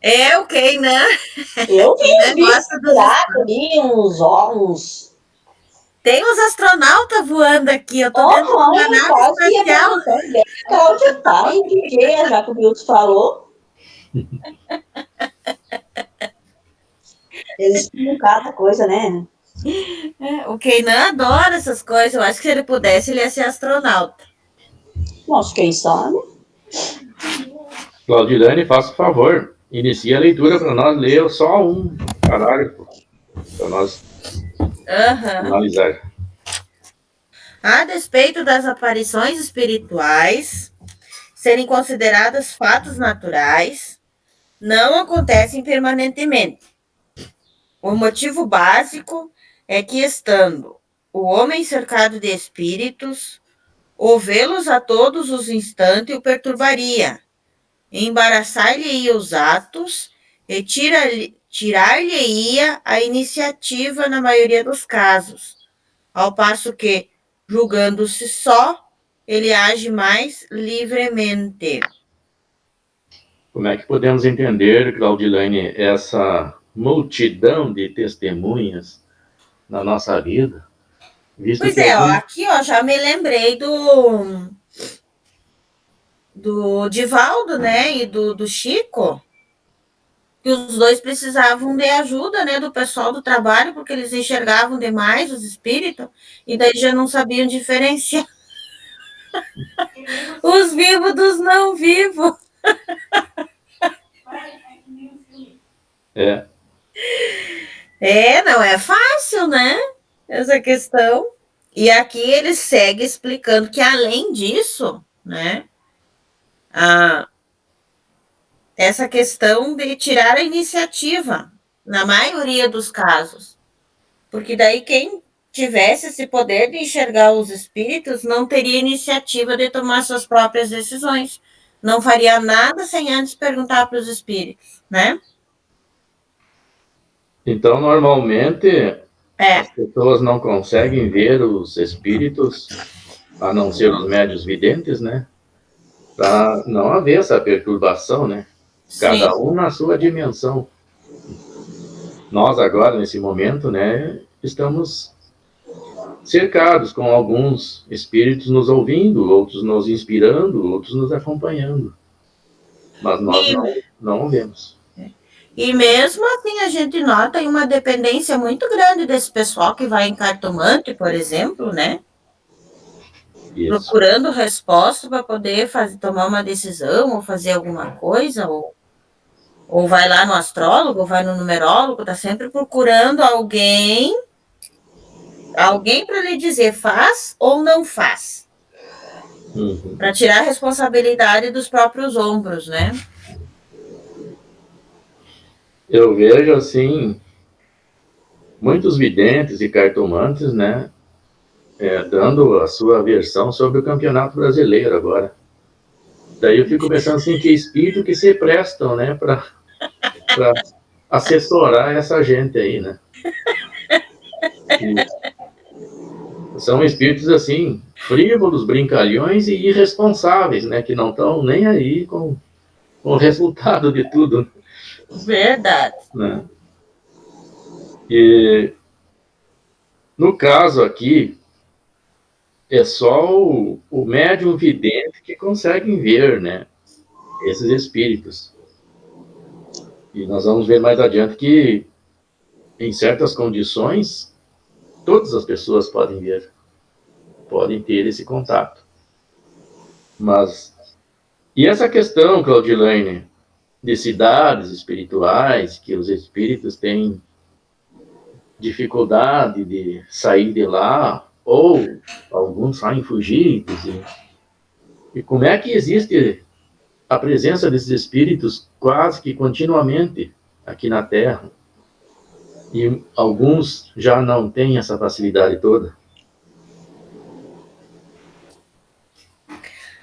É o Keinan. Eu vi os Keinan bichos gosta dos pendurados espaços. ali, uns. Tem uns astronautas voando aqui. Eu tô dentro de uma Oh, nave quase que ia espacial. perguntar onde é que Cláudia tá em DJ, já que o Milton falou. Eles explicam cada coisa, né? O Keinan adora essas coisas. Eu acho que se ele pudesse, ele ia ser astronauta. Nossa, quem sabe? Claudilane, faça o favor, inicie a leitura para nós ler só um parágrafo, para nós analisar. A despeito das aparições espirituais serem consideradas fatos naturais, não acontecem permanentemente. O motivo básico é que, estando o homem cercado de espíritos, ouvi-los a todos os instantes o perturbaria, embaraçar-lhe-ia os atos e tirar-lhe-ia a iniciativa na maioria dos casos, ao passo que, julgando-se só, ele age mais livremente. Como é que podemos entender, Claudilane, essa multidão de testemunhas na nossa vida? Visto Pois que é, ó, alguns... aqui ó, já me lembrei do Divaldo, né, e do Chico, que os dois precisavam de ajuda, né, do pessoal do trabalho, porque eles enxergavam demais os espíritos, e daí já não sabiam diferenciar os vivos dos não vivos. É. Não é fácil, né, essa questão. E aqui ele segue explicando que, além disso, né, essa questão de tirar a iniciativa, na maioria dos casos. Porque daí quem tivesse esse poder de enxergar os espíritos não teria iniciativa de tomar suas próprias decisões. Não faria nada sem antes perguntar para os espíritos, né? Então, normalmente, as pessoas não conseguem ver os espíritos, a não ser os médios videntes, né? Para não haver essa perturbação, né? Cada um na sua dimensão. Nós agora, nesse momento, né, estamos cercados com alguns espíritos nos ouvindo, outros nos inspirando, outros nos acompanhando. Mas nós não vemos. E mesmo assim a gente nota uma dependência muito grande desse pessoal que vai em cartomante, por exemplo, né? Isso. Procurando resposta para poder tomar uma decisão ou fazer alguma coisa, ou vai lá no astrólogo, ou vai no numerólogo, está sempre procurando alguém para lhe dizer faz ou não faz. Para tirar a responsabilidade dos próprios ombros, né? Eu vejo, assim, muitos videntes e cartomantes, né, dando a sua versão sobre o Campeonato Brasileiro agora. Daí eu fico pensando assim, que espírito que se prestam, né, para assessorar essa gente aí, né? E são espíritos, assim, frívolos, brincalhões e irresponsáveis, né, que não estão nem aí com o resultado de tudo. Verdade. Né? E no caso aqui, é só o médium vidente que consegue ver, né, esses espíritos. E nós vamos ver mais adiante que, em certas condições, todas as pessoas podem ver, podem ter esse contato. Mas, e essa questão, Claudilane, de cidades espirituais, que os espíritos têm dificuldade de sair de lá, ou alguns saem fugidos. E como é que existe a presença desses espíritos quase que continuamente aqui na Terra? E alguns já não têm essa facilidade toda.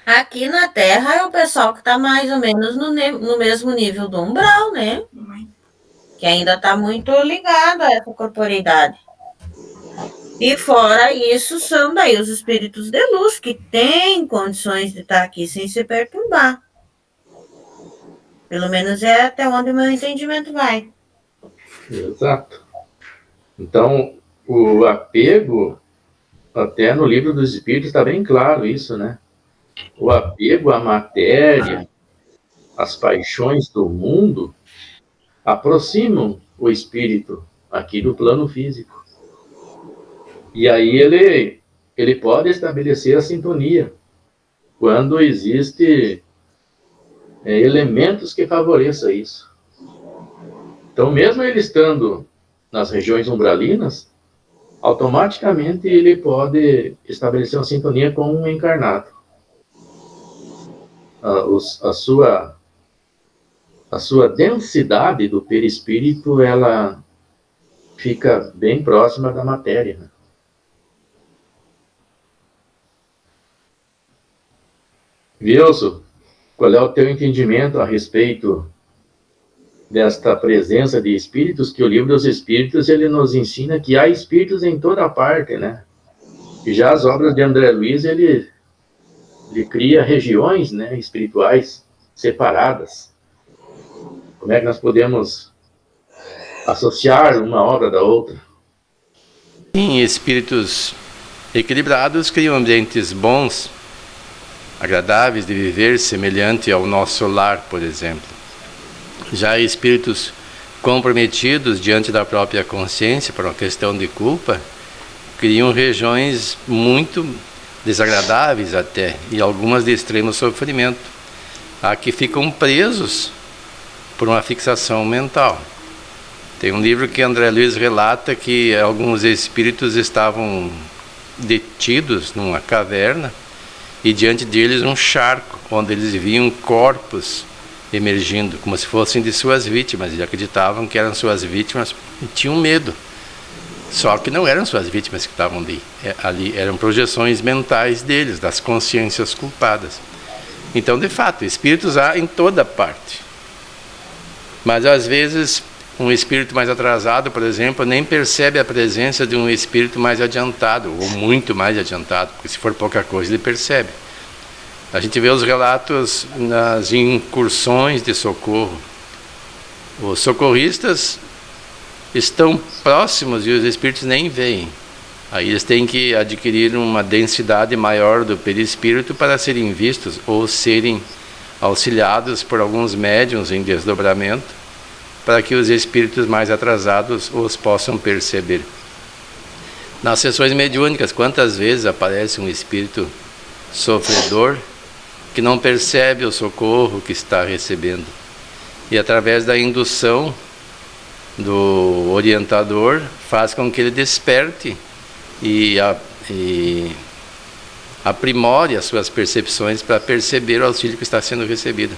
Aqui na Terra é o pessoal que está mais ou menos no mesmo nível do umbral, né? Que ainda está muito ligado a essa corporeidade. E fora isso, são daí os espíritos de luz, que têm condições de estar aqui sem se perturbar. Pelo menos é até onde o meu entendimento vai. Exato. Então, o apego, até no livro dos Espíritos está bem claro isso, né? O apego à matéria, às paixões do mundo, aproximam o espírito aqui do plano físico. E aí ele pode estabelecer a sintonia quando existe elementos que favoreçam isso. Então, mesmo ele estando nas regiões umbralinas, automaticamente ele pode estabelecer uma sintonia com um encarnado. A sua densidade do perispírito, ela fica bem próxima da matéria, né? Wilson, qual é o teu entendimento a respeito desta presença de espíritos, que o livro dos Espíritos, ele nos ensina que há espíritos em toda parte, né? E já as obras de André Luiz, ele cria regiões, né, espirituais separadas. Como é que nós podemos associar uma obra da outra? Sim, espíritos equilibrados criam ambientes bons, agradáveis de viver, semelhante ao nosso lar, por exemplo. Já espíritos comprometidos diante da própria consciência por uma questão de culpa, criam regiões muito desagradáveis até, e algumas de extremo sofrimento. Há que ficam presos por uma fixação mental. Tem um livro que André Luiz relata que alguns espíritos estavam detidos numa caverna e diante deles um charco, onde eles viam corpos emergindo, como se fossem de suas vítimas. Eles acreditavam que eram suas vítimas e tinham medo. Só que não eram suas vítimas que estavam ali, eram projeções mentais deles, das consciências culpadas. Então, de fato, espíritos há em toda parte. Mas, às vezes, um espírito mais atrasado, por exemplo, nem percebe a presença de um espírito mais adiantado, ou muito mais adiantado, porque se for pouca coisa, ele percebe. A gente vê os relatos nas incursões de socorro. Os socorristas estão próximos e os espíritos nem veem. Aí eles têm que adquirir uma densidade maior do perispírito para serem vistos ou serem auxiliados por alguns médiuns em desdobramento, para que os espíritos mais atrasados os possam perceber. Nas sessões mediúnicas, quantas vezes aparece um espírito sofredor que não percebe o socorro que está recebendo? E através da indução do orientador, faz com que ele desperte e aprimore as suas percepções para perceber o auxílio que está sendo recebido.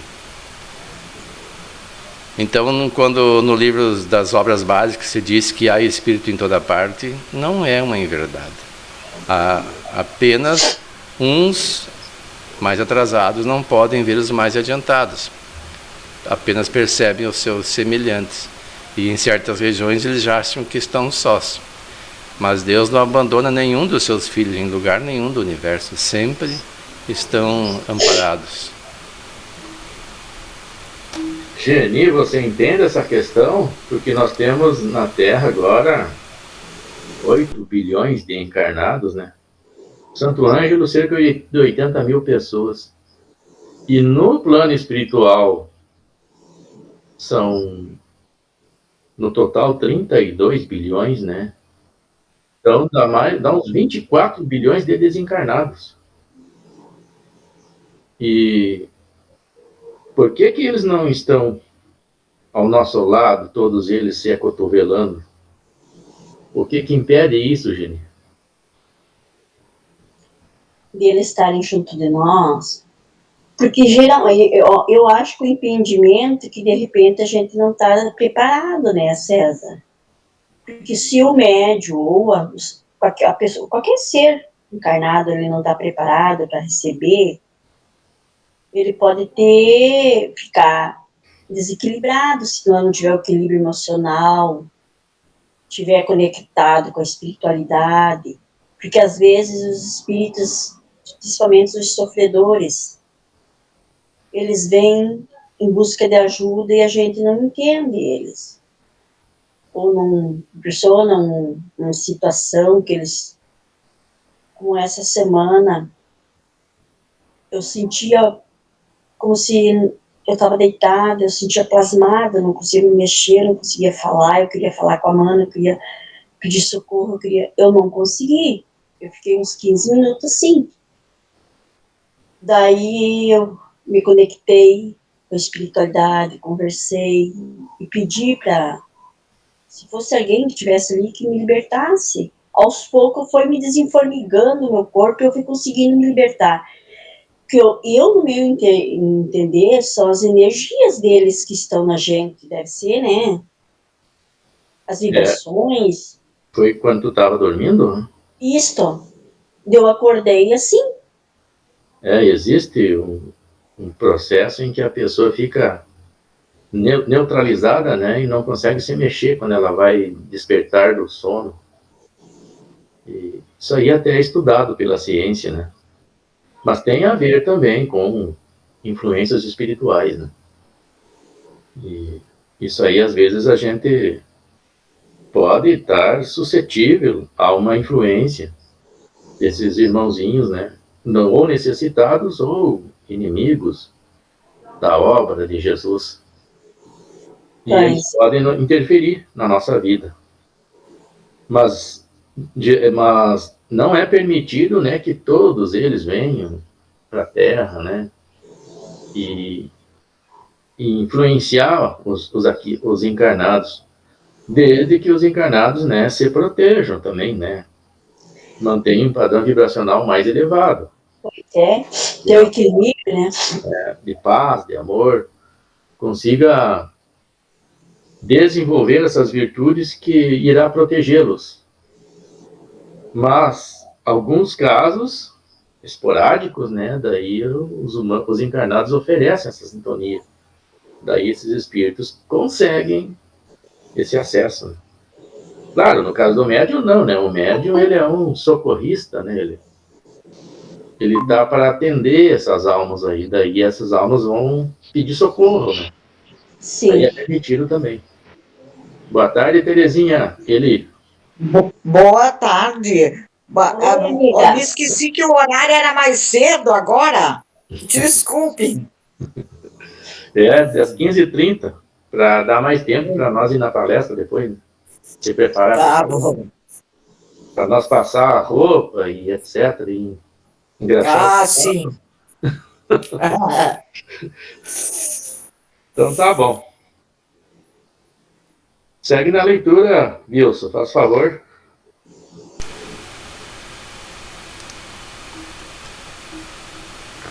Então, quando no livro das obras básicas se diz que há espírito em toda parte, não é uma inverdade. Há apenas uns mais atrasados não podem ver os mais adiantados. Apenas percebem os seus semelhantes. E em certas regiões eles já acham que estão sós. Mas Deus não abandona nenhum dos seus filhos em lugar nenhum do universo. Sempre estão amparados. Geni, você entende essa questão? Porque nós temos na Terra agora 8 bilhões de encarnados, né? Santo Ângelo, cerca de 80 mil pessoas. E no plano espiritual são, no total, 32 bilhões, né? Então dá uns 24 bilhões de desencarnados. E por que eles não estão ao nosso lado, todos eles se acotovelando? O que impede isso, Geni? De eles estarem junto de nós? Porque geralmente, eu acho que o impedimento é que de repente a gente não está preparado, né, César? Porque se o médium ou a pessoa, qualquer ser encarnado, ele não está preparado para receber, ele pode ficar desequilibrado se não tiver o equilíbrio emocional, estiver conectado com a espiritualidade, porque às vezes os espíritos, principalmente os sofredores, eles vêm em busca de ajuda e a gente não entende eles. Ou não impressiona uma situação que eles, como essa semana, eu sentia como se eu estava deitada, eu sentia plasmada, não conseguia me mexer, não conseguia falar, eu queria falar com a Mana, eu queria pedir socorro, eu não consegui. Eu fiquei uns 15 minutos assim. Daí eu me conectei com a espiritualidade, conversei e pedi para, se fosse alguém que estivesse ali, que me libertasse. Aos poucos foi me desinformigando o meu corpo e eu fui conseguindo me libertar. Que eu no meu entender, são as energias deles que estão na gente, deve ser, né? As vibrações. Foi quando tu estava dormindo? Isto. Eu acordei assim. Existe um processo em que a pessoa fica neutralizada, né, e não consegue se mexer quando ela vai despertar do sono. E isso aí até é estudado pela ciência, né? Mas tem a ver também com influências espirituais, né? E isso aí, às vezes, a gente pode estar suscetível a uma influência desses irmãozinhos, né? Não, ou necessitados ou inimigos da obra de Jesus. E eles podem interferir na nossa vida. Mas não é permitido, né, que todos eles venham para a Terra, né? E influenciar os encarnados, desde que os encarnados, né, se protejam também, né? Mantenham um padrão vibracional mais elevado. Ter o equilíbrio, né? De paz, de amor, consiga desenvolver essas virtudes que irá protegê-los. Mas alguns casos esporádicos, né, daí os encarnados oferecem essa sintonia. Daí esses espíritos conseguem esse acesso. Claro, no caso do médium, não, né? O médium, ele é um socorrista, né? Ele dá para atender essas almas aí. Daí essas almas vão pedir socorro, né? Sim. Aí é permitido também. Boa tarde, Terezinha. Boa tarde. Eu me esqueci que o horário era mais cedo agora. Desculpe. Às 15h30, para dar mais tempo para nós ir na palestra depois, né? Se preparar. Tá bom. Para nós passar a roupa e etc. E engraçado. Sim. Então tá bom. Segue na leitura, Wilson, faz favor.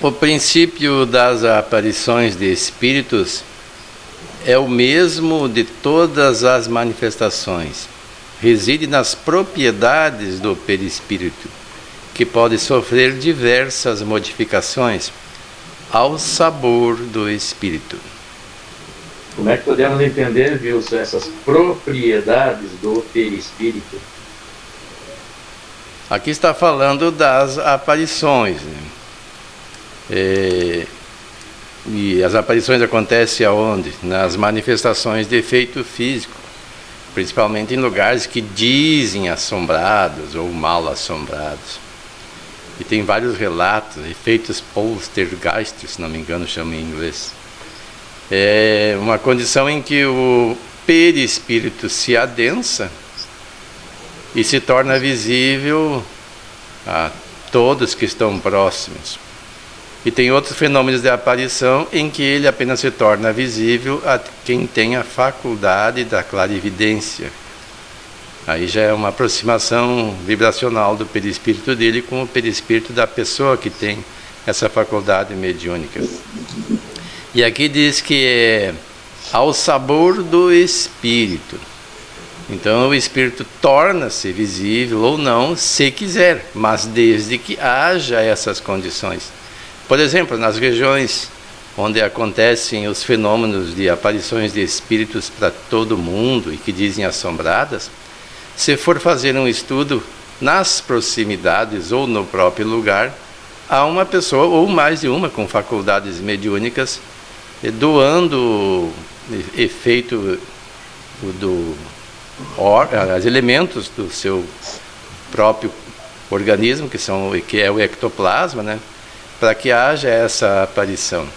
O princípio das aparições de espíritos é o mesmo de todas as manifestações. Reside nas propriedades do perispírito, que pode sofrer diversas modificações ao sabor do espírito. Como é que podemos entender, Wilson, essas propriedades do perispírito? Aqui está falando das aparições, né? E as aparições acontecem aonde? Nas manifestações de efeito físico, principalmente em lugares que dizem assombrados ou mal assombrados. E tem vários relatos, efeitos poltergeist, se não me engano chama em inglês. É uma condição em que o perispírito se adensa e se torna visível a todos que estão próximos. E tem outros fenômenos de aparição em que ele apenas se torna visível a quem tem a faculdade da clarividência. Aí já é uma aproximação vibracional do perispírito dele com o perispírito da pessoa que tem essa faculdade mediúnica. E aqui diz que é ao sabor do espírito. Então o espírito torna-se visível ou não, se quiser, mas desde que haja essas condições. Por exemplo, nas regiões onde acontecem os fenômenos de aparições de espíritos para todo mundo e que dizem assombradas, se for fazer um estudo nas proximidades ou no próprio lugar, há uma pessoa ou mais de uma com faculdades mediúnicas doando efeito os elementos do seu próprio organismo, que é o ectoplasma, né, para que haja essa aparição.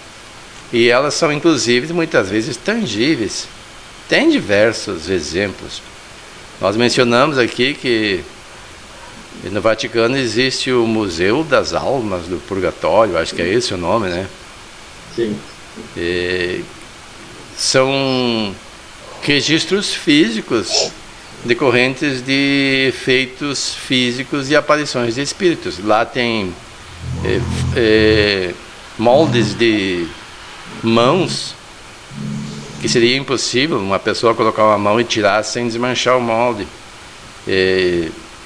E elas são, inclusive, muitas vezes tangíveis. Tem diversos exemplos. Nós mencionamos aqui que no Vaticano existe o Museu das Almas do Purgatório, acho que é esse o nome, né? Sim. São registros físicos decorrentes de efeitos físicos e aparições de espíritos. Lá tem moldes de mãos que seria impossível uma pessoa colocar uma mão e tirar sem desmanchar o molde.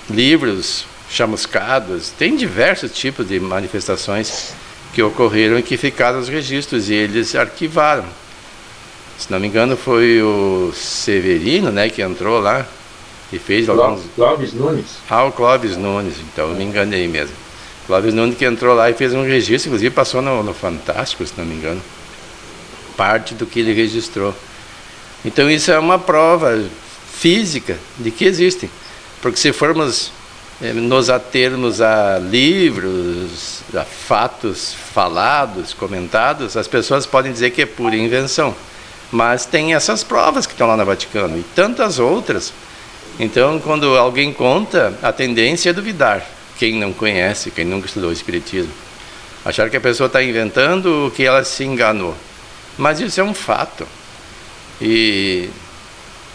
Livros chamuscados, tem diversos tipos de manifestações que ocorreram e que ficaram os registros e eles arquivaram. Se não me engano foi o Severino, né, que entrou lá e fez alguns... Clóvis Nunes. O Clóvis Nunes, então eu me enganei mesmo. Clóvis Nunes que entrou lá e fez um registro, inclusive passou no Fantástico, se não me engano, parte do que ele registrou. Então isso é uma prova física de que existem, porque se formos nos atermos a livros, a fatos falados, comentados, as pessoas podem dizer que é pura invenção, mas tem essas provas que estão lá no Vaticano e tantas outras. Então quando alguém conta, a tendência é duvidar, quem não conhece, quem nunca estudou o Espiritismo, achar que a pessoa está inventando, que ela se enganou. Mas isso é um fato. E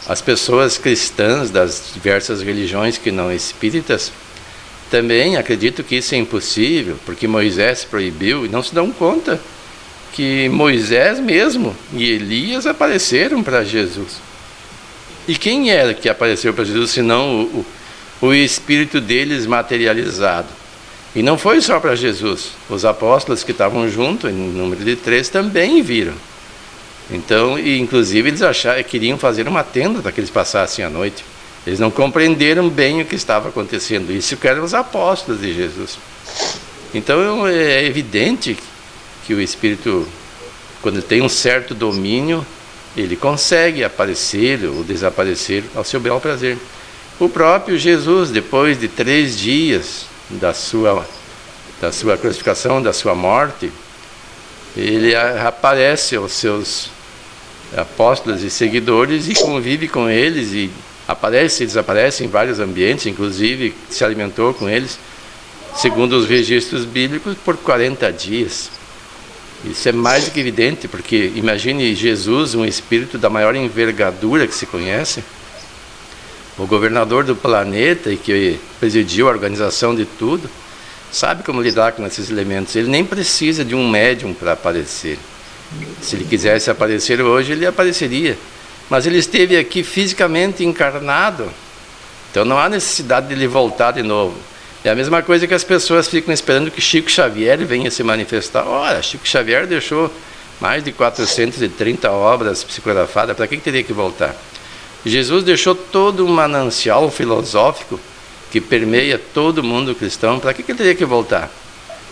as pessoas cristãs das diversas religiões que não espíritas também acreditam que isso é impossível, porque Moisés proibiu e não se dão conta que Moisés mesmo e Elias apareceram para Jesus. E quem era que apareceu para Jesus senão o espírito deles materializado? E não foi só para Jesus, os apóstolos que estavam juntos, em número de 3, também viram. Então, e inclusive eles queriam fazer uma tenda para que eles passassem a noite. Eles não compreenderam bem o que estava acontecendo. Isso que eram os apóstolos de Jesus. Então é evidente que o Espírito, quando tem um certo domínio, ele consegue aparecer ou desaparecer ao seu bel prazer. O próprio Jesus, depois de 3 dias da sua crucificação, da sua morte, ele aparece aos seus apóstolos e seguidores e convive com eles e aparece e desaparece em vários ambientes, inclusive se alimentou com eles, segundo os registros bíblicos, por 40 dias. Isso é mais do que evidente, porque imagine Jesus, um espírito da maior envergadura que se conhece, o governador do planeta e que presidiu a organização de tudo, sabe como lidar com esses elementos. Ele nem precisa de um médium para aparecer. Se ele quisesse aparecer hoje, ele apareceria. Mas ele esteve aqui fisicamente encarnado. Então não há necessidade de ele voltar de novo. É a mesma coisa que as pessoas ficam esperando que Chico Xavier venha se manifestar. Ora, Chico Xavier deixou mais de 430 obras psicografadas. Para que teria que voltar? Jesus deixou todo um manancial filosófico que permeia todo mundo cristão. Para que ele teria que voltar?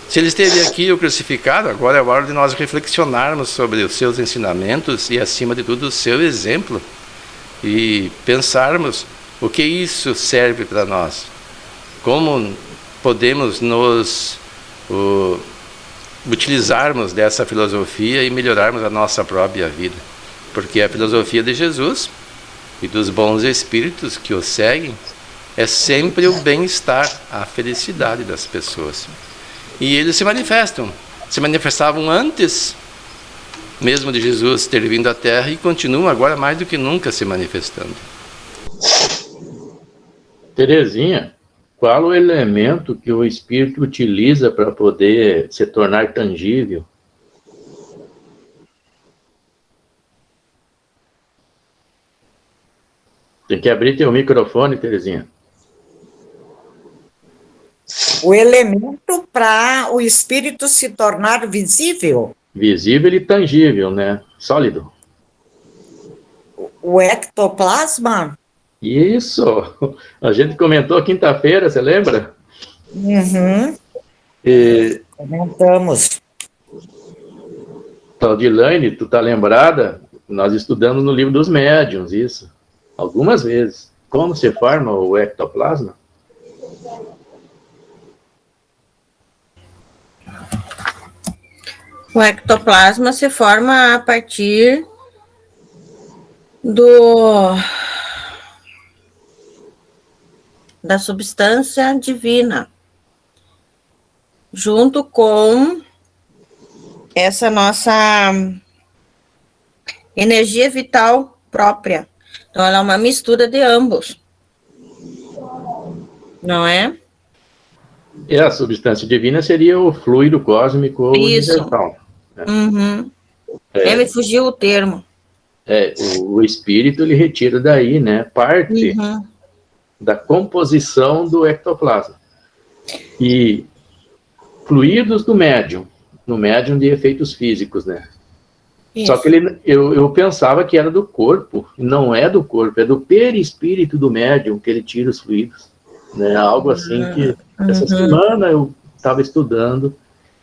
Se ele esteve aqui o crucificado, agora é a hora de nós reflexionarmos sobre os seus ensinamentos e, acima de tudo, o seu exemplo. E pensarmos o que isso serve para nós. Como podemos nos utilizarmos dessa filosofia e melhorarmos a nossa própria vida. Porque a filosofia de Jesus e dos bons espíritos que o seguem é sempre o bem-estar, a felicidade das pessoas. E eles se manifestavam antes mesmo de Jesus ter vindo à Terra e continuam agora mais do que nunca se manifestando. Terezinha, qual o elemento que o espírito utiliza para poder se tornar tangível? Tem que abrir teu microfone, Terezinha. O elemento para o espírito se tornar visível? Visível e tangível, né? Sólido. O ectoplasma? Isso! A gente comentou quinta-feira, você lembra? Uhum. Comentamos. Claudilane, tu tá lembrada? Nós estudamos no livro dos médiuns isso, algumas vezes. Como se forma o ectoplasma? O ectoplasma se forma a partir da substância divina, junto com essa nossa energia vital própria. Então, ela é uma mistura de ambos, não é? E a substância divina seria o fluido cósmico universal. Uhum. Me fugiu o termo. O espírito, ele retira daí, né, parte da composição do ectoplasma. E fluidos do médium, no médium de efeitos físicos, né? Isso. Só que eu pensava que era do corpo, não é do corpo, é do perispírito do médium que ele tira os fluidos, né? Algo assim que essa semana eu estava estudando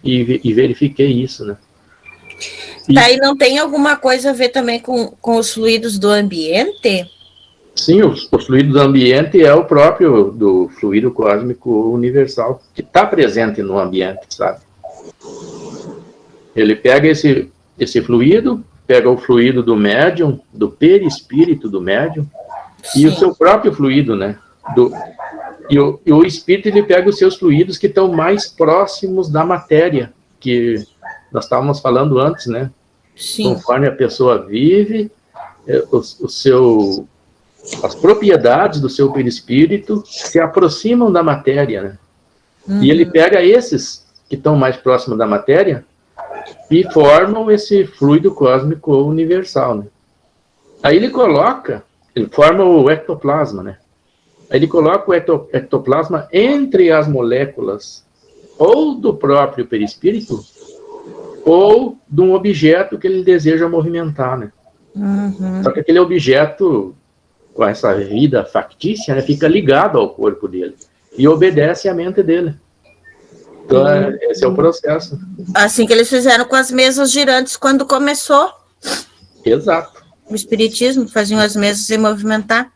e verifiquei isso, né? Daí não tem alguma coisa a ver também com os fluidos do ambiente? Sim, o fluido do ambiente é o próprio do fluido cósmico universal, que está presente no ambiente, sabe? Ele pega esse fluido, pega o fluido do médium, do perispírito do médium, e o seu próprio fluido, né? E o espírito, ele pega os seus fluidos que estão mais próximos da matéria, que nós estávamos falando antes, né? Sim. Conforme a pessoa vive, as propriedades do seu perispírito se aproximam da matéria, né? E ele pega esses que estão mais próximos da matéria e formam esse fluido cósmico universal, né? Aí ele forma o ectoplasma, né? Aí ele coloca o ectoplasma entre as moléculas ou do próprio perispírito ou de um objeto que ele deseja movimentar, né? Só que aquele objeto, com essa vida factícia, né, fica ligado ao corpo dele e obedece à mente dele. Então, esse é o processo. Assim que eles fizeram com as mesas girantes quando começou. Exato. O espiritismo faziam as mesas se movimentar.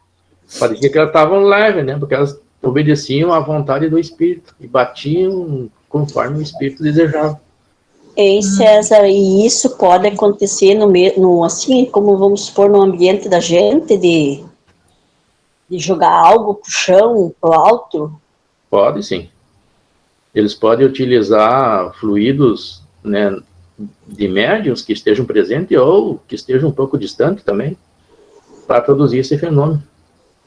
Parecia que elas estavam leves, né? Porque elas obedeciam à vontade do espírito e batiam conforme o espírito desejava. Ei, César, e isso pode acontecer no assim, como vamos supor, no ambiente da gente, de jogar algo pro chão, pro alto? Pode, sim. Eles podem utilizar fluidos, né, de médiuns que estejam presentes ou que estejam um pouco distantes também, para produzir esse fenômeno.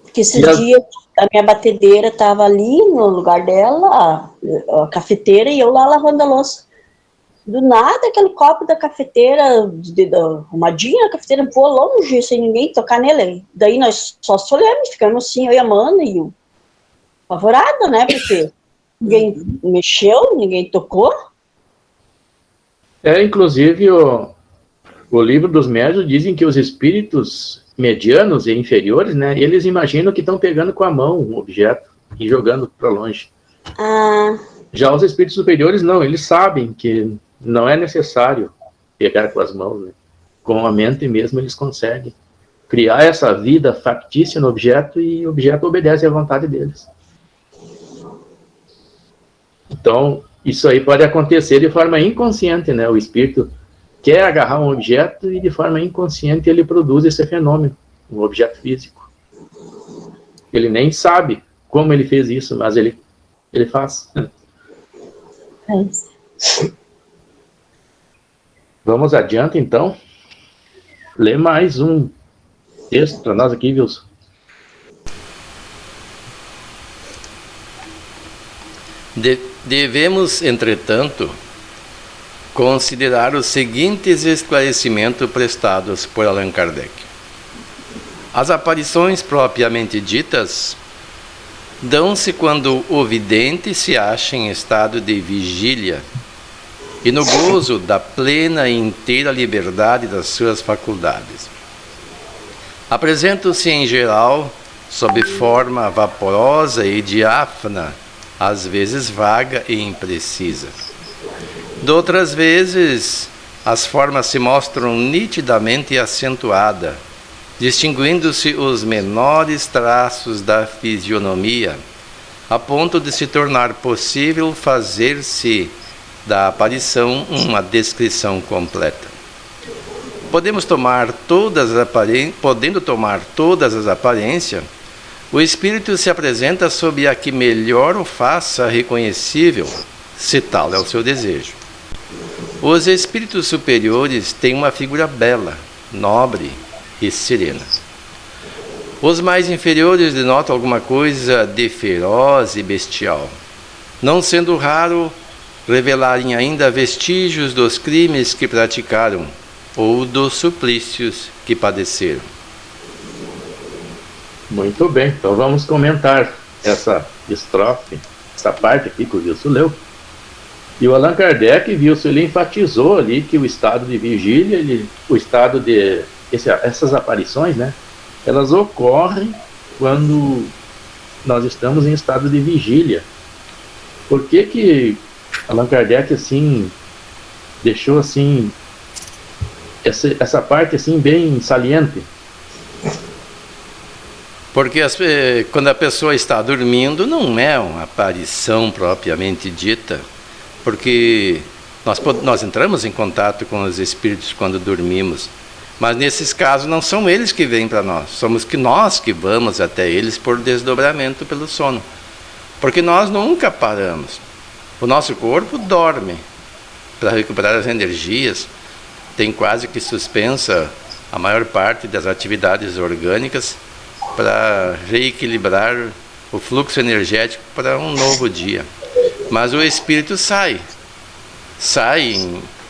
Porque esses dias a minha batedeira estava ali no lugar dela, a cafeteira, e eu lá lavando a louça. Do nada, aquele copo da cafeteira, arrumadinha, a cafeteira voou longe, sem ninguém tocar nele. Daí nós só olhamos, ficamos assim, eu e a Amanda, e o apavorada, né? Porque ninguém mexeu, ninguém tocou. Inclusive, o livro dos médiuns dizem que os espíritos medianos e inferiores, né, eles imaginam que estão pegando com a mão um objeto e jogando para longe. Já os espíritos superiores, não, eles sabem que não é necessário pegar com as mãos, né? Com a mente mesmo eles conseguem criar essa vida factícia no objeto e o objeto obedece à vontade deles. Então, isso aí pode acontecer de forma inconsciente, né? O espírito quer agarrar um objeto e de forma inconsciente ele produz esse fenômeno, um objeto físico. Ele nem sabe como ele fez isso, mas ele faz. Vamos adiante, então. Lê mais um texto para nós aqui, Wilson. Devemos, entretanto, considerar os seguintes esclarecimentos prestados por Allan Kardec. As aparições propriamente ditas dão-se quando o vidente se acha em estado de vigília e no gozo da plena e inteira liberdade das suas faculdades. Apresentam-se em geral sob forma vaporosa e diáfana, às vezes vaga e imprecisa. Doutras vezes as formas se mostram nitidamente acentuadas, distinguindo-se os menores traços da fisionomia, a ponto de se tornar possível fazer-se da aparição uma descrição completa. Podendo tomar todas as aparências, o espírito se apresenta sob a que melhor o faça reconhecível, se tal é o seu desejo. Os espíritos superiores têm uma figura bela, nobre e serena. Os mais inferiores denotam alguma coisa de feroz e bestial, não sendo raro revelarem ainda vestígios dos crimes que praticaram ou dos suplícios que padeceram. Muito bem, então vamos comentar essa estrofe, essa parte aqui que o Wilson leu. E o Allan Kardec, Wilson, ele enfatizou ali que o estado de vigília, o estado de... essas aparições, né? Elas ocorrem quando nós estamos em estado de vigília. Por que Allan Kardec, assim, deixou, assim, essa parte, assim, bem saliente? Porque quando a pessoa está dormindo, não é uma aparição propriamente dita, porque nós entramos em contato com os espíritos quando dormimos, mas nesses casos não são eles que vêm para nós, somos nós que vamos até eles por desdobramento pelo sono, porque nós nunca paramos. O nosso corpo dorme para recuperar as energias, tem quase que suspensa a maior parte das atividades orgânicas para reequilibrar o fluxo energético para um novo dia. Mas o espírito sai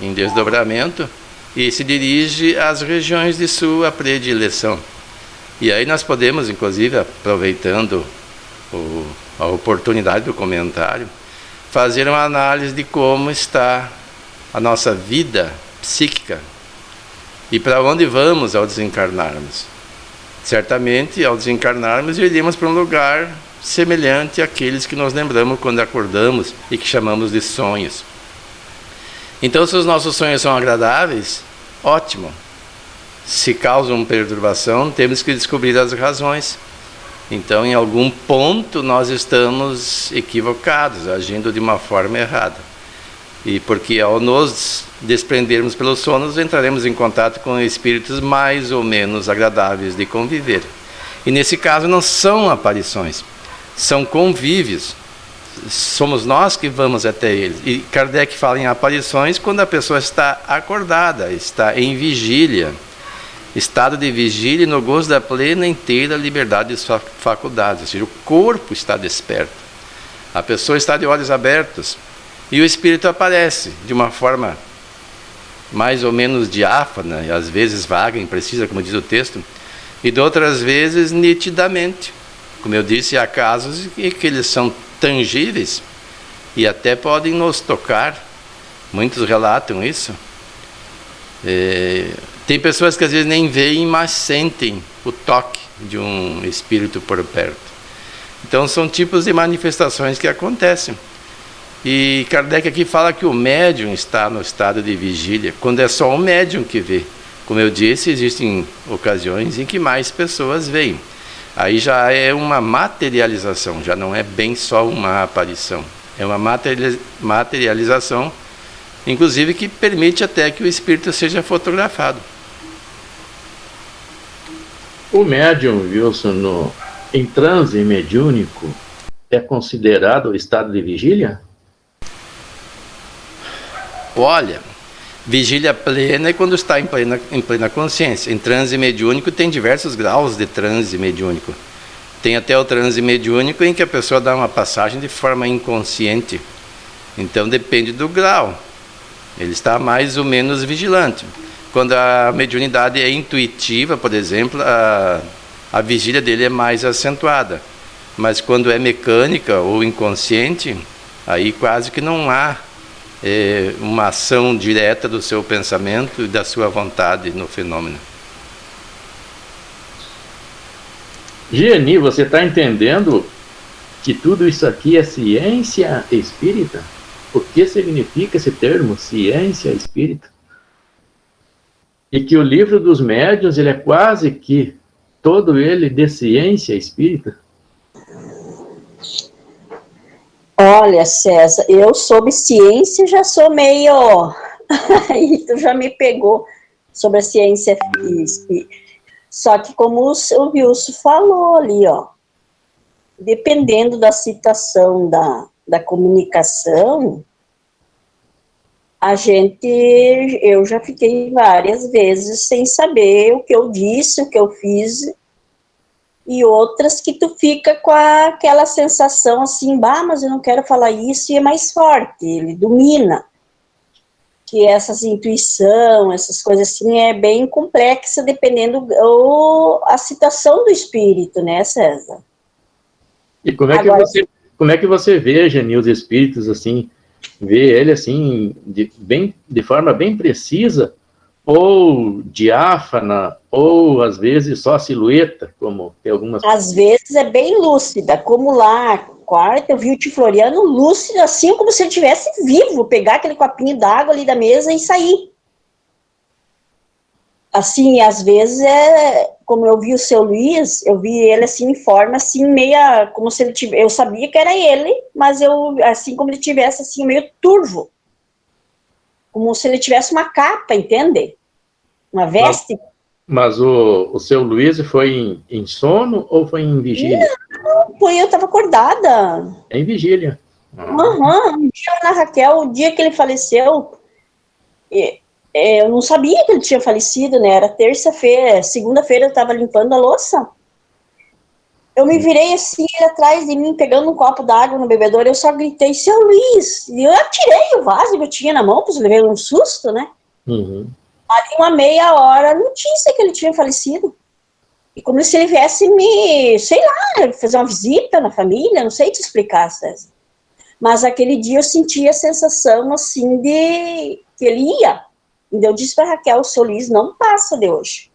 em desdobramento e se dirige às regiões de sua predileção. E aí nós podemos, inclusive, aproveitando a oportunidade do comentário, fazer uma análise de como está a nossa vida psíquica e para onde vamos ao desencarnarmos. Certamente, ao desencarnarmos, iríamos para um lugar semelhante àqueles que nós lembramos quando acordamos e que chamamos de sonhos. Então, se os nossos sonhos são agradáveis, ótimo. Se causam perturbação, temos que descobrir as razões. Então, em algum ponto, nós estamos equivocados, agindo de uma forma errada. E porque ao nos desprendermos pelos sonos, entraremos em contato com espíritos mais ou menos agradáveis de conviver. E nesse caso não são aparições, são convívios. Somos nós que vamos até eles. E Kardec fala em aparições quando a pessoa está acordada, está em vigília. Estado de vigília no gozo da plena e inteira liberdade de suas faculdades. Ou seja, o corpo está desperto. A pessoa está de olhos abertos. E o espírito aparece de uma forma mais ou menos diáfana, e às vezes vaga, imprecisa, como diz o texto, e de outras vezes nitidamente. Como eu disse, há casos em que eles são tangíveis e até podem nos tocar. Muitos relatam isso. Tem pessoas que às vezes nem veem, mas sentem o toque de um espírito por perto. Então são tipos de manifestações que acontecem. E Kardec aqui fala que o médium está no estado de vigília, quando é só o médium que vê. Como eu disse, existem ocasiões em que mais pessoas veem. Aí já é uma materialização, já não é bem só uma aparição. É uma materialização, inclusive que permite até que o espírito seja fotografado. O médium, Wilson, em transe mediúnico, é considerado o estado de vigília? Olha, vigília plena é quando está em plena consciência. Em transe mediúnico tem diversos graus de transe mediúnico. Tem até o transe mediúnico em que a pessoa dá uma passagem de forma inconsciente. Então depende do grau. Ele está mais ou menos vigilante. Quando a mediunidade é intuitiva, por exemplo, a vigília dele é mais acentuada. Mas quando é mecânica ou inconsciente, aí quase que não há uma ação direta do seu pensamento e da sua vontade no fenômeno. Giani, você está entendendo que tudo isso aqui é ciência espírita? O que significa esse termo, ciência espírita? E que o livro dos médiuns, ele é quase que todo ele de ciência espírita? Olha, César, eu sobre ciência já sou meio... Aí tu já me pegou sobre a ciência espírita. Só que como o Wilson falou ali, ó, dependendo da situação da comunicação, eu já fiquei várias vezes sem saber o que eu disse, o que eu fiz, e outras que tu fica com aquela sensação assim, mas eu não quero falar isso, e é mais forte, ele domina. Que essas intuição, essas coisas assim, é bem complexa, dependendo a situação do espírito, né, César? E como é que você vê, Geni, os espíritos, assim, vê ele, assim, de forma bem precisa, ou diáfana, ou, às vezes, só silhueta, como tem algumas... Às vezes é bem lúcida, como lá, quarta, eu vi o tio Floriano lúcido, assim como se ele estivesse vivo, pegar aquele copinho d'água ali da mesa e sair. Assim, às vezes como eu vi o seu Luiz, eu vi ele assim, em forma, assim, meia, como se ele tivesse, eu sabia que era ele, mas assim, como ele tivesse, assim, meio turvo. Como se ele tivesse uma capa, entende? Uma veste. Mas o seu Luiz foi em sono ou foi em vigília? Não, eu estava acordada. É em vigília. Um dia na Raquel, o dia que ele faleceu, eu não sabia que ele tinha falecido, né? Era terça-feira, segunda-feira eu estava limpando a louça. Eu me virei assim, ele atrás de mim, pegando um copo d'água no bebedouro, eu só gritei, seu Luiz! E eu atirei o vaso que eu tinha na mão, porque eu levei um susto, né? Uhum. Ali uma meia hora, notícia que ele tinha falecido. E como se ele viesse sei lá, fazer uma visita na família, não sei te explicar, César. Mas aquele dia eu senti a sensação, assim, de que ele ia. E eu disse para Raquel, o seu Luiz não passa de hoje.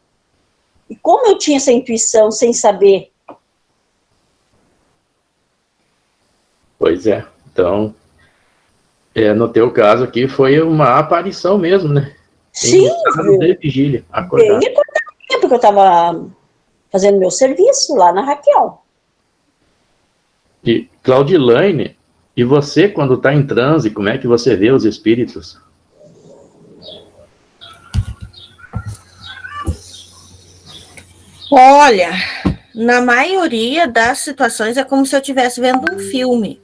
E como eu tinha essa intuição, sem saber... Pois é. Então, no teu caso aqui, foi uma aparição mesmo, né? Sim, de vigília, acordado. Bem acordadinha, porque eu estava fazendo meu serviço lá na Raquel. E, Claudilaine, e você, quando está em transe, como é que você vê os espíritos? Olha, na maioria das situações é como se eu estivesse vendo um filme.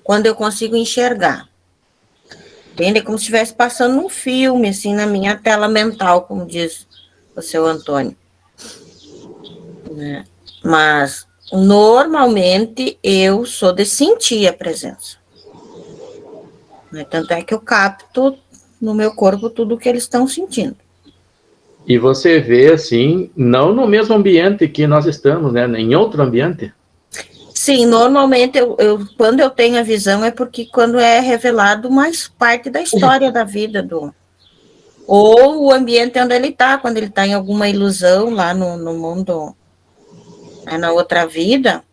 Quando eu consigo enxergar. Entende? É como se estivesse passando um filme, assim, na minha tela mental, como diz o seu Antônio. Né? Mas, normalmente, eu sou de sentir a presença. Né? Tanto é que eu capto no meu corpo tudo o que eles estão sentindo. E você vê, assim, não no mesmo ambiente que nós estamos, né? Em outro ambiente? Sim, normalmente, quando eu tenho a visão, é porque quando é revelado mais parte da história da vida ou o ambiente onde ele está, quando ele está em alguma ilusão lá no mundo, na outra vida,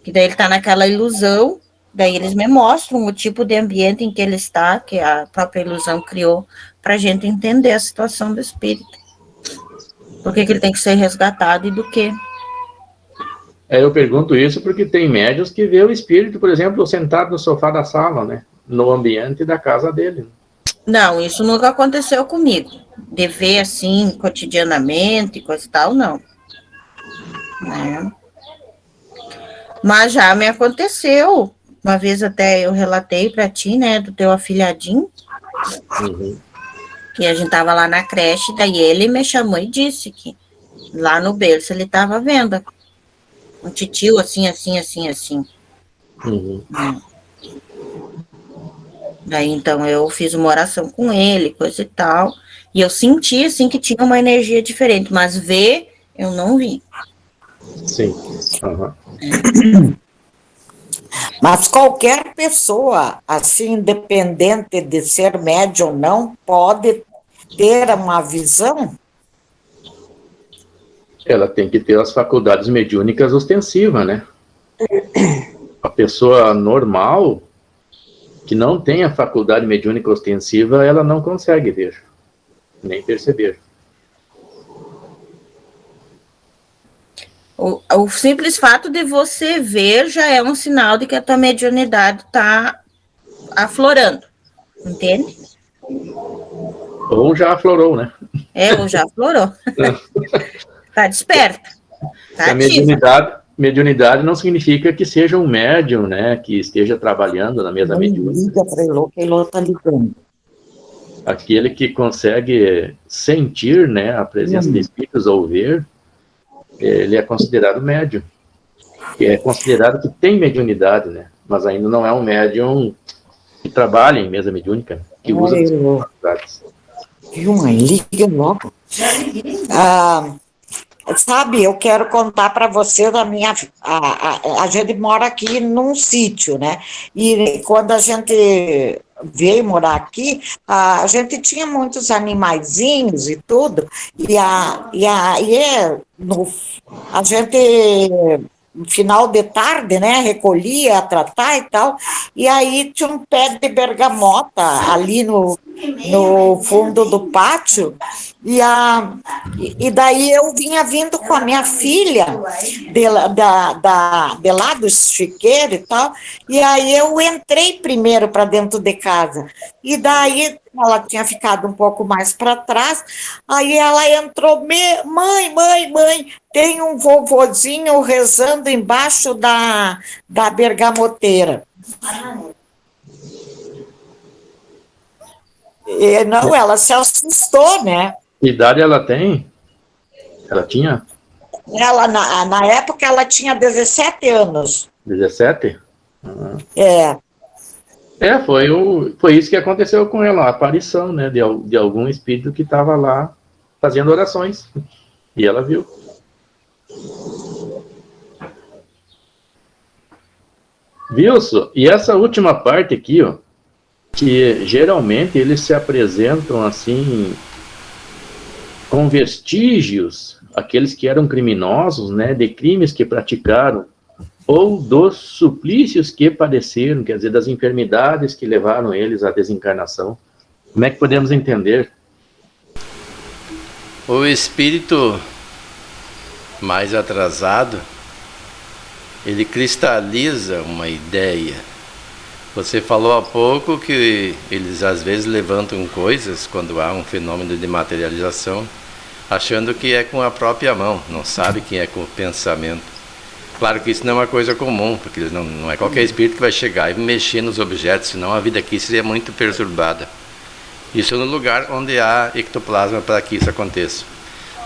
que daí ele está naquela ilusão, daí eles me mostram o tipo de ambiente em que ele está, que a própria ilusão criou, para a gente entender a situação do espírito. Por que ele tem que ser resgatado e do quê? Eu pergunto isso porque tem médios que vê o espírito, por exemplo, sentado no sofá da sala, né? No ambiente da casa dele. Não, isso nunca aconteceu comigo. De ver assim, cotidianamente, coisa e tal, não. Né? Mas já me aconteceu. Uma vez até eu relatei para ti, né, do teu afilhadinho, que a gente tava lá na creche, daí ele me chamou e disse que lá no berço ele tava vendo um titio assim. Daí, então, eu fiz uma oração com ele, coisa e tal, e eu senti, assim, que tinha uma energia diferente, mas ver, eu não vi. Sim. Mas qualquer pessoa, assim, independente de ser médium ou não, pode ter uma visão? Ela tem que ter as faculdades mediúnicas ostensivas, né? A pessoa normal, que não tem a faculdade mediúnica ostensiva, ela não consegue ver. nem perceber. O simples fato de você ver já é um sinal de que a tua mediunidade está aflorando, entende? Ou já aflorou, né? Ou já aflorou. Está desperta, está ativa. Mediunidade não significa que seja um médium, né, que esteja trabalhando na mesa mediúnica. Liga para Elô, que Elô está ligando. Aquele que consegue sentir, né, a presença de espíritos ou ver, ele é considerado médium. É considerado que tem mediunidade, né, mas ainda não é um médium que trabalha em mesa mediúnica, que usa as capacidades. Viu, mãe? Liga logo. Sabe, eu quero contar para você da minha. A gente mora aqui num sítio, né? E quando a gente veio morar aqui, a gente tinha muitos animaizinhos e tudo, e aí a gente, no final de tarde, né, recolhia, tratar e tal, e aí tinha um pé de bergamota ali no fundo do pátio, e daí eu vinha vindo com a minha filha de lá do chiqueiro e tal, e aí eu entrei primeiro para dentro de casa, e daí ela tinha ficado um pouco mais para trás, aí ela entrou, mãe, tem um vovozinho rezando embaixo da bergamoteira. E, não, ela se assustou, né? Que idade ela tem? Ela tinha? Ela, na época, ela tinha 17 anos. 17? Foi isso que aconteceu com ela, a aparição, né, de algum espírito que estava lá fazendo orações. E ela viu. Wilson, e essa última parte aqui, ó, que geralmente eles se apresentam assim com vestígios, aqueles que eram criminosos, né, de crimes que praticaram, ou dos suplícios que padeceram, quer dizer, das enfermidades que levaram eles à desencarnação. Como é que podemos entender? O espírito mais atrasado, ele cristaliza uma ideia. Você falou há pouco que eles às vezes levantam coisas quando há um fenômeno de materialização, achando que é com a própria mão, não sabe que é com o pensamento. Claro que isso não é uma coisa comum, porque não é qualquer espírito que vai chegar e mexer nos objetos, senão a vida aqui seria muito perturbada. Isso no lugar onde há ectoplasma para que isso aconteça.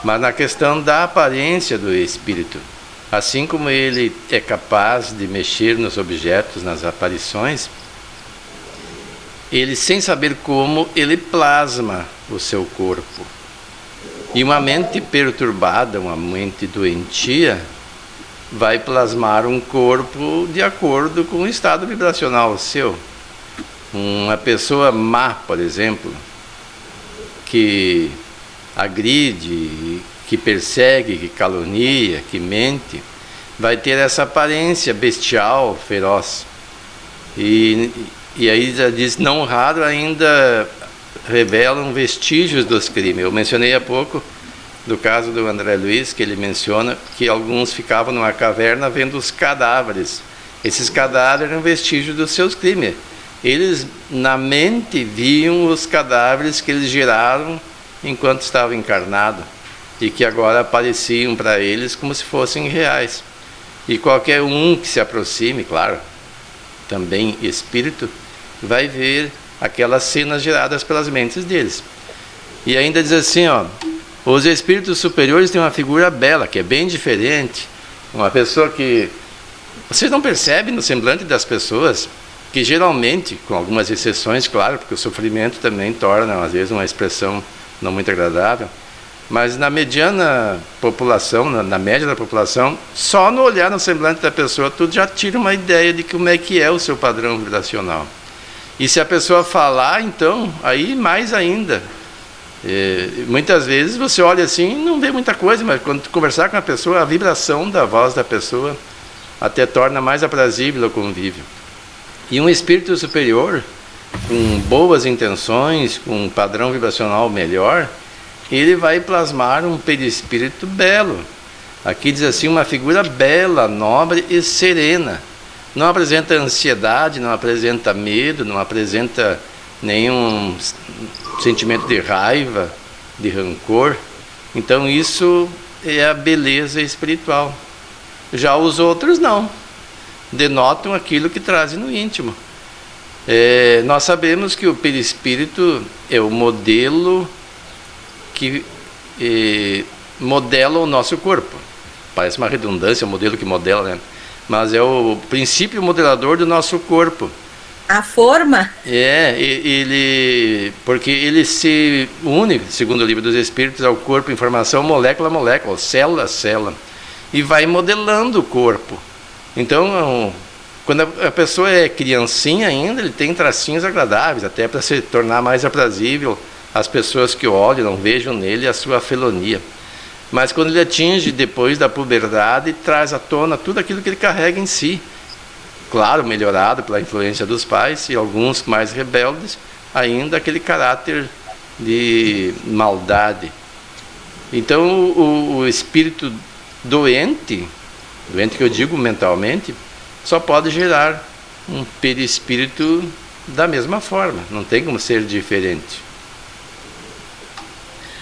Mas na questão da aparência do espírito, assim como ele é capaz de mexer nos objetos, nas aparições, ele, sem saber como, ele plasma o seu corpo. E uma mente perturbada, uma mente doentia, vai plasmar um corpo de acordo com o estado vibracional seu. Uma pessoa má, por exemplo, que agride, que persegue, que calunia, que mente, vai ter essa aparência bestial, feroz. E aí já diz, não raro ainda revelam vestígios dos crimes. Eu mencionei há pouco do caso do André Luiz, que ele menciona que alguns ficavam numa caverna vendo os cadáveres. Esses cadáveres eram vestígios dos seus crimes. Eles, na mente, viam os cadáveres que eles geraram enquanto estavam encarnados e que agora apareciam para eles como se fossem reais. E qualquer um que se aproxime, claro, também espírito, vai ver aquelas cenas geradas pelas mentes deles. E ainda diz assim, ó, os espíritos superiores têm uma figura bela, que é bem diferente. Uma pessoa que... Vocês não percebem no semblante das pessoas que geralmente, com algumas exceções, claro, porque o sofrimento também torna, às vezes, uma expressão não muito agradável, mas na mediana população, na média da população, só no olhar no semblante da pessoa, tu já tira uma ideia de como é que é o seu padrão vibracional. E se a pessoa falar, então, aí mais ainda. Muitas vezes você olha assim e não vê muita coisa, mas quando tu conversar com a pessoa, a vibração da voz da pessoa até torna mais aprazível o convívio. E um espírito superior, com boas intenções, com um padrão vibracional melhor, ele vai plasmar um perispírito belo. Aqui diz assim, uma figura bela, nobre e serena. Não apresenta ansiedade, não apresenta medo, não apresenta nenhum sentimento de raiva, de rancor. Então isso é a beleza espiritual. Já os outros não, denotam aquilo que trazem no íntimo. Nós sabemos que o perispírito é o modelo que modela o nosso corpo. Parece uma redundância, o modelo que modela, né? Mas é o princípio modelador do nosso corpo. A forma? Porque ele se une, segundo o Livro dos Espíritos, ao corpo em formação molécula a molécula, célula a célula, e vai modelando o corpo. Então, quando a pessoa é criancinha ainda, ele tem tracinhos agradáveis, até para se tornar mais aprazível as pessoas que olham, não vejam nele a sua felonia. Mas quando ele atinge depois da puberdade, traz à tona tudo aquilo que ele carrega em si. Claro, melhorado pela influência dos pais e alguns mais rebeldes, ainda aquele caráter de maldade. Então o espírito doente que eu digo mentalmente, só pode gerar um perispírito da mesma forma, não tem como ser diferente.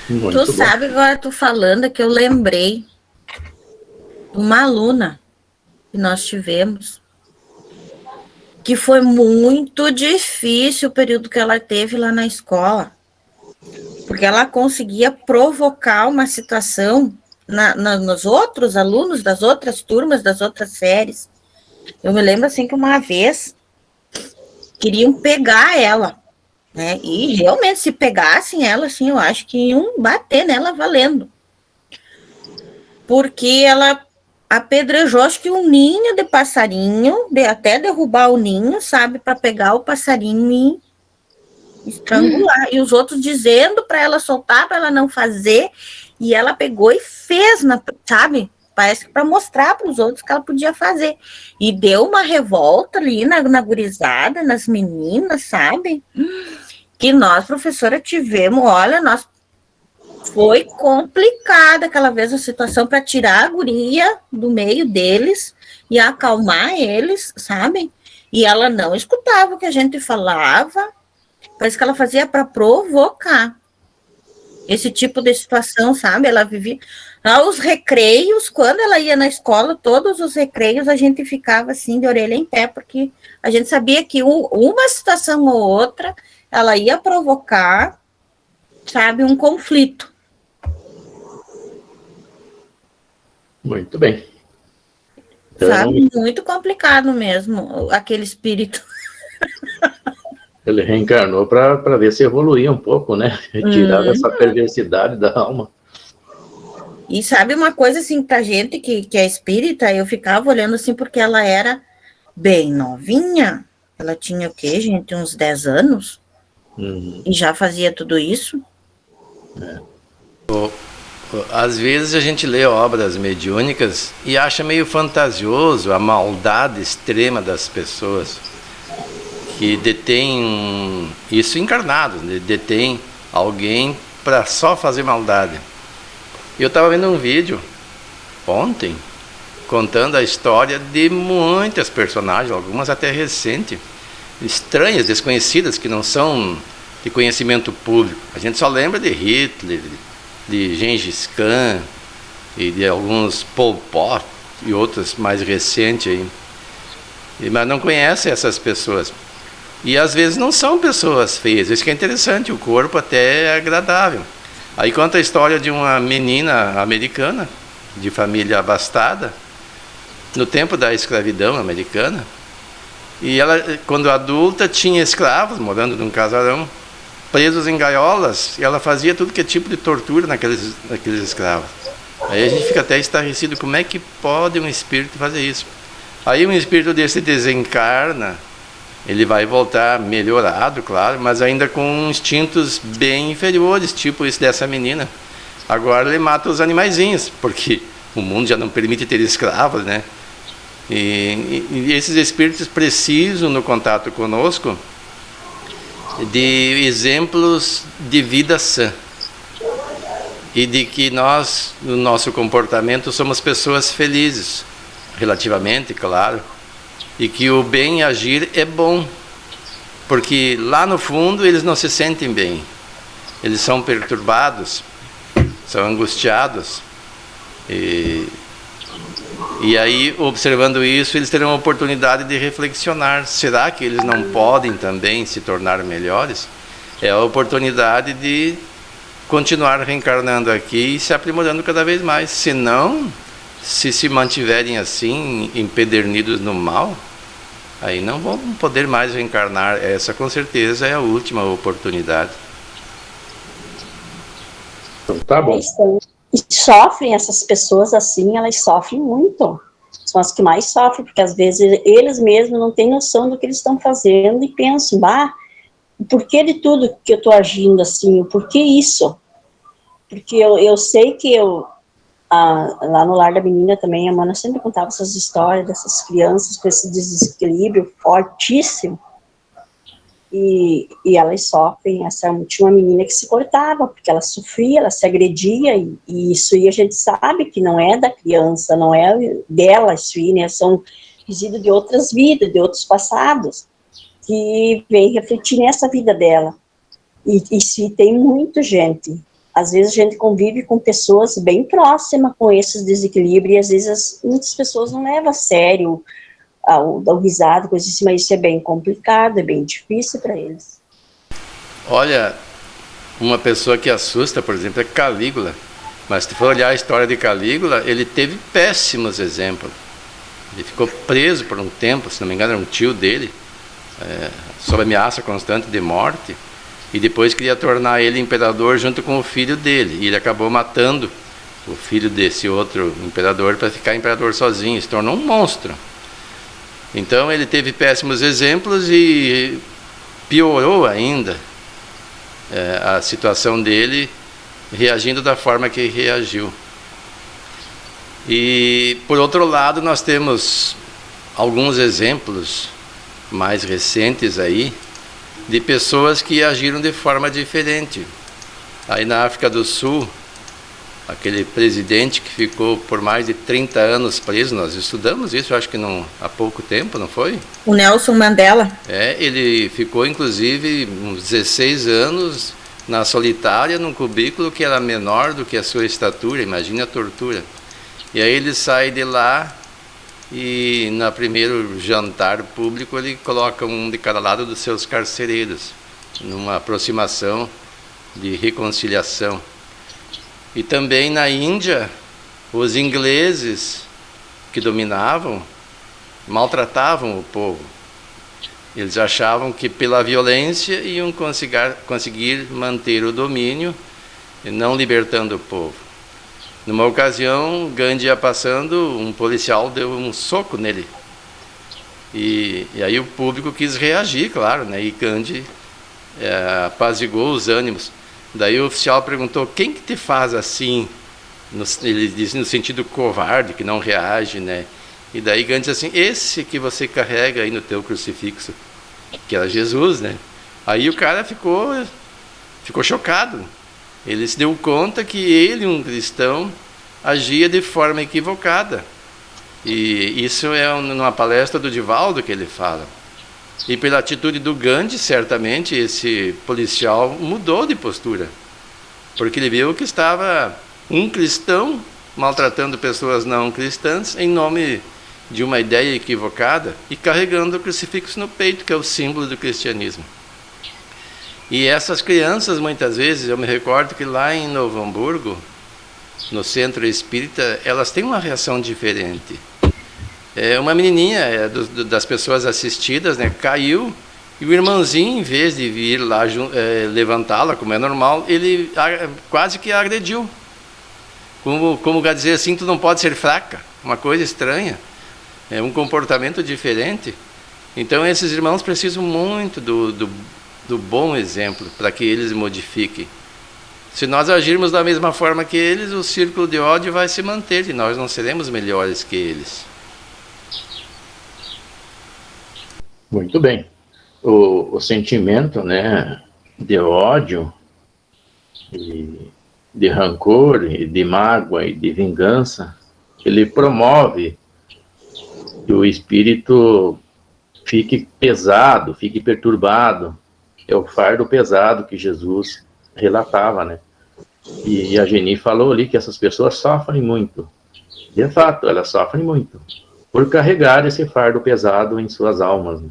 Tu sabe, agora tu falando que eu lembrei de uma aluna que nós tivemos, que foi muito difícil o período que ela teve lá na escola, porque ela conseguia provocar uma situação nos outros alunos das outras turmas, das outras séries. Eu me lembro assim que uma vez queriam pegar ela, né? E realmente, se pegassem ela, assim, eu acho que iam bater nela valendo. Porque ela apedrejou, acho que um ninho de passarinho, até derrubar o ninho, sabe, para pegar o passarinho e estrangular. E os outros dizendo para ela soltar, para ela não fazer, e ela pegou e fez, sabe? Parece que para mostrar para os outros que ela podia fazer. E deu uma revolta ali na gurizada, nas meninas, sabe? Que nós, professora, tivemos, olha, foi complicada aquela vez a situação para tirar a guria do meio deles e acalmar eles, sabe? E ela não escutava o que a gente falava, parece que ela fazia para provocar esse tipo de situação, sabe? Ela vivia... Os recreios, quando ela ia na escola, todos os recreios a gente ficava assim de orelha em pé, porque a gente sabia que uma situação ou outra ela ia provocar, sabe, um conflito. Muito bem. Então, sabe, muito complicado mesmo, aquele espírito. Ele reencarnou para ver se evoluía um pouco, né? Tirar essa perversidade da alma. E sabe uma coisa assim, pra gente que é espírita, eu ficava olhando assim, porque ela era bem novinha. Ela tinha o quê, gente? Uns 10 anos? E já fazia tudo isso? Às vezes a gente lê obras mediúnicas e acha meio fantasioso a maldade extrema das pessoas que detêm isso encarnado, detém alguém para só fazer maldade. Eu estava vendo um vídeo ontem contando a história de muitas personagens, algumas até recentes, estranhas, desconhecidas, que não são de conhecimento público. A gente só lembra de Hitler, de Gengis Khan e de alguns Pol Pot e outros mais recentes aí. Mas não conhece essas pessoas. E às vezes não são pessoas feias. Isso que é interessante, o corpo até é agradável. Aí conta a história de uma menina americana, de família abastada, no tempo da escravidão americana. E ela, quando adulta, tinha escravos morando num casarão, presos em gaiolas, e ela fazia tudo que é tipo de tortura naqueles escravos. Aí a gente fica até estarrecido, como é que pode um espírito fazer isso? Aí um espírito desse desencarna, ele vai voltar melhorado, claro, mas ainda com instintos bem inferiores, tipo esse dessa menina. Agora ele mata os animaizinhos, porque o mundo já não permite ter escravos, né? E esses espíritos precisam, no contato conosco, de exemplos de vida sã. e de que nós, no nosso comportamento, somos pessoas felizes, relativamente, claro, e que o bem agir é bom, porque lá no fundo eles não se sentem bem, eles são perturbados, são angustiados, e aí, observando isso, eles terão a oportunidade de reflexionar. Será que eles não podem também se tornar melhores? É a oportunidade de continuar reencarnando aqui e se aprimorando cada vez mais. Senão, se mantiverem assim, empedernidos no mal, aí não vão poder mais reencarnar. Essa, com certeza, é a última oportunidade. Então, tá bom. E sofrem, essas pessoas assim, elas sofrem muito. São as que mais sofrem, porque às vezes eles mesmos não têm noção do que eles estão fazendo e pensam, o porquê de tudo que eu estou agindo assim, o porquê isso? Porque eu sei que lá no Lar da Menina também, a Mana sempre contava essas histórias dessas crianças com esse desequilíbrio fortíssimo. E elas sofrem. Tinha uma menina que se cortava, porque ela sofria, ela se agredia, e isso aí a gente sabe que não é da criança, não é dela, isso aí, né, são resíduos de outras vidas, de outros passados, que vem refletir nessa vida dela. E se tem muita gente, às vezes a gente convive com pessoas bem próximas com esses desequilíbrios, e às vezes muitas pessoas não levam a sério ao risado, coisa assim, mas isso é bem complicado, é bem difícil para eles. Olha, uma pessoa que assusta, por exemplo, é Calígula. Mas se for olhar a história de Calígula, ele teve péssimos exemplos. Ele ficou preso por um tempo, se não me engano era um tio dele, sob ameaça constante de morte, e depois queria tornar ele imperador junto com o filho dele, e ele acabou matando o filho desse outro imperador para ficar imperador sozinho, se tornou um monstro. Então ele teve péssimos exemplos e piorou ainda a situação dele, reagindo da forma que reagiu. E por outro lado, nós temos alguns exemplos mais recentes aí de pessoas que agiram de forma diferente. Aí na África do Sul, aquele presidente que ficou por mais de 30 anos preso, nós estudamos isso, acho que há pouco tempo, não foi? O Nelson Mandela. Ele ficou inclusive uns 16 anos na solitária, num cubículo que era menor do que a sua estatura, imagine a tortura. E aí ele sai de lá e no primeiro jantar público ele coloca um de cada lado dos seus carcereiros, numa aproximação de reconciliação. E também na Índia, os ingleses que dominavam maltratavam o povo. Eles achavam que pela violência iam conseguir manter o domínio, não libertando o povo. Numa ocasião, Gandhi ia passando, um policial deu um soco nele. E aí o público quis reagir, claro, né? E Gandhi apaziguou os ânimos. Daí o oficial perguntou, quem que te faz assim? Ele disse no sentido covarde, que não reage, né? E daí Gandhi disse assim, esse que você carrega aí no teu crucifixo, que era Jesus, né? Aí o cara ficou chocado. Ele se deu conta que ele, um cristão, agia de forma equivocada. E isso é numa palestra do Divaldo que ele fala. E pela atitude do Gandhi, certamente, esse policial mudou de postura. Porque ele viu que estava um cristão maltratando pessoas não cristãs em nome de uma ideia equivocada e carregando o crucifixo no peito, que é o símbolo do cristianismo. E essas crianças, muitas vezes, eu me recordo que lá em Novo Hamburgo, no centro espírita, elas têm uma reação diferente. Uma menininha das pessoas assistidas, né, caiu, e o irmãozinho, em vez de vir lá levantá-la, como é normal, ele quase que a agrediu. Como quer dizer assim, tu não pode ser fraca, uma coisa estranha, é um comportamento diferente. Então esses irmãos precisam muito do bom exemplo para que eles modifiquem. Se nós agirmos da mesma forma que eles, o círculo de ódio vai se manter e nós não seremos melhores que eles. Muito bem. O sentimento, né, de ódio de rancor, e de mágoa e de vingança, ele promove que o espírito fique pesado, fique perturbado. É o fardo pesado que Jesus relatava, né? E a Geni falou ali que essas pessoas sofrem muito. De fato, elas sofrem muito por carregar esse fardo pesado em suas almas, né?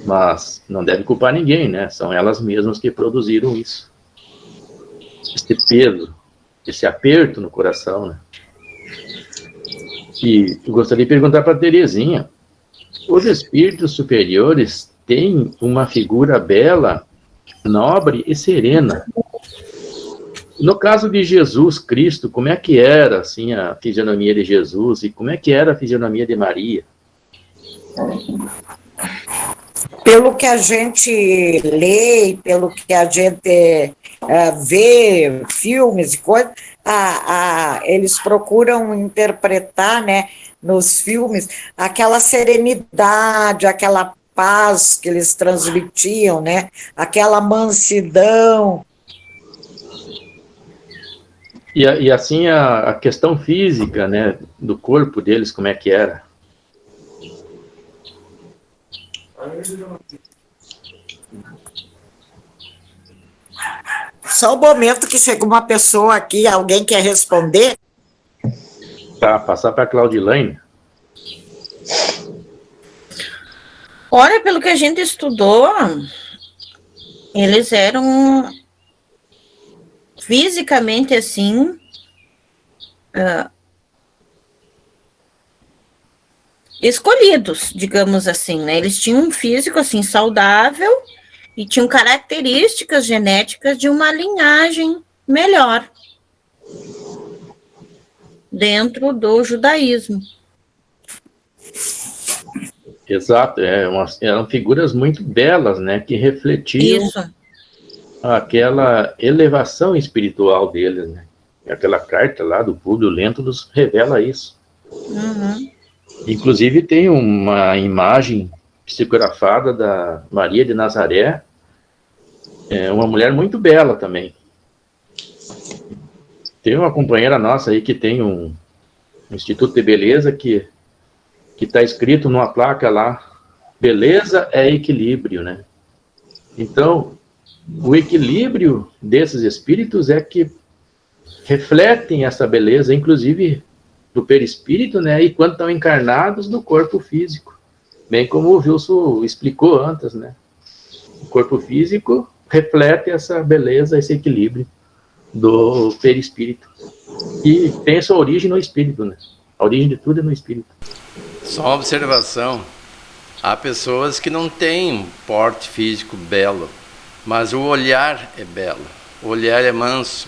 Mas não deve culpar ninguém, né? São elas mesmas que produziram isso. Esse peso, esse aperto no coração, né? E eu gostaria de perguntar para a Terezinha, os espíritos superiores têm uma figura bela, nobre e serena. No caso de Jesus Cristo, como é que era assim, a fisionomia de Jesus e como é que era a fisionomia de Maria? Pelo que a gente lê, pelo que a gente vê, filmes e coisas, eles procuram interpretar, né, nos filmes, aquela serenidade, aquela paz que eles transmitiam, né, aquela mansidão. E assim, a questão física, né, do corpo deles, como é que era? Só o momento que chega uma pessoa aqui, alguém quer responder? Tá, passar para a Claudilaine. Olha, pelo que a gente estudou, eles eram fisicamente assim, escolhidos, digamos assim, né? Eles tinham um físico assim saudável e tinham características genéticas de uma linhagem melhor dentro do judaísmo. Exato, eram figuras muito belas, né, que refletiam Isso. Aquela elevação espiritual deles, né? Aquela carta lá do Públio Lento nos revela isso. Uhum. Inclusive tem uma imagem psicografada da Maria de Nazaré, uma mulher muito bela também. Tem uma companheira nossa aí que tem um Instituto de Beleza que está escrito numa placa lá, beleza é equilíbrio, né? Então, o equilíbrio desses espíritos é que refletem essa beleza, inclusive do perispírito, né? E quando estão encarnados no corpo físico. Bem como o Wilson explicou antes, né? O corpo físico reflete essa beleza, esse equilíbrio do perispírito. E tem sua origem no espírito, né? A origem de tudo é no espírito. Só uma observação. Há pessoas que não têm um porte físico belo, mas o olhar é belo, o olhar é manso.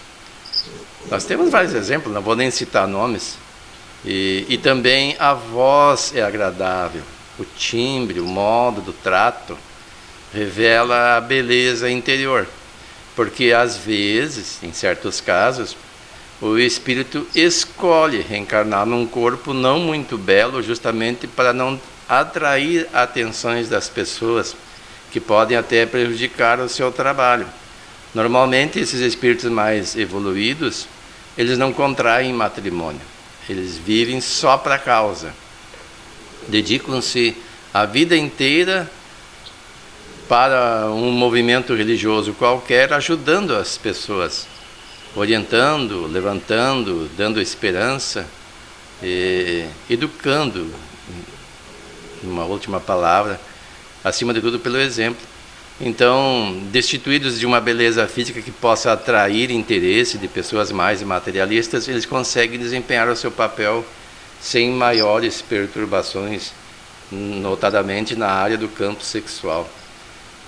Nós temos vários exemplos, não vou nem citar nomes. E também a voz é agradável, o timbre, o modo do trato revela a beleza interior. Porque às vezes, em certos casos, o espírito escolhe reencarnar num corpo não muito belo, justamente para não atrair atenções das pessoas, que podem até prejudicar o seu trabalho. Normalmente, esses espíritos mais evoluídos, eles não contraem matrimônio. Eles vivem só para a causa. Dedicam-se a vida inteira para um movimento religioso qualquer, ajudando as pessoas, orientando, levantando, dando esperança, educando, uma última palavra, acima de tudo pelo exemplo. Então, destituídos de uma beleza física que possa atrair interesse de pessoas mais materialistas, eles conseguem desempenhar o seu papel sem maiores perturbações, notadamente na área do campo sexual.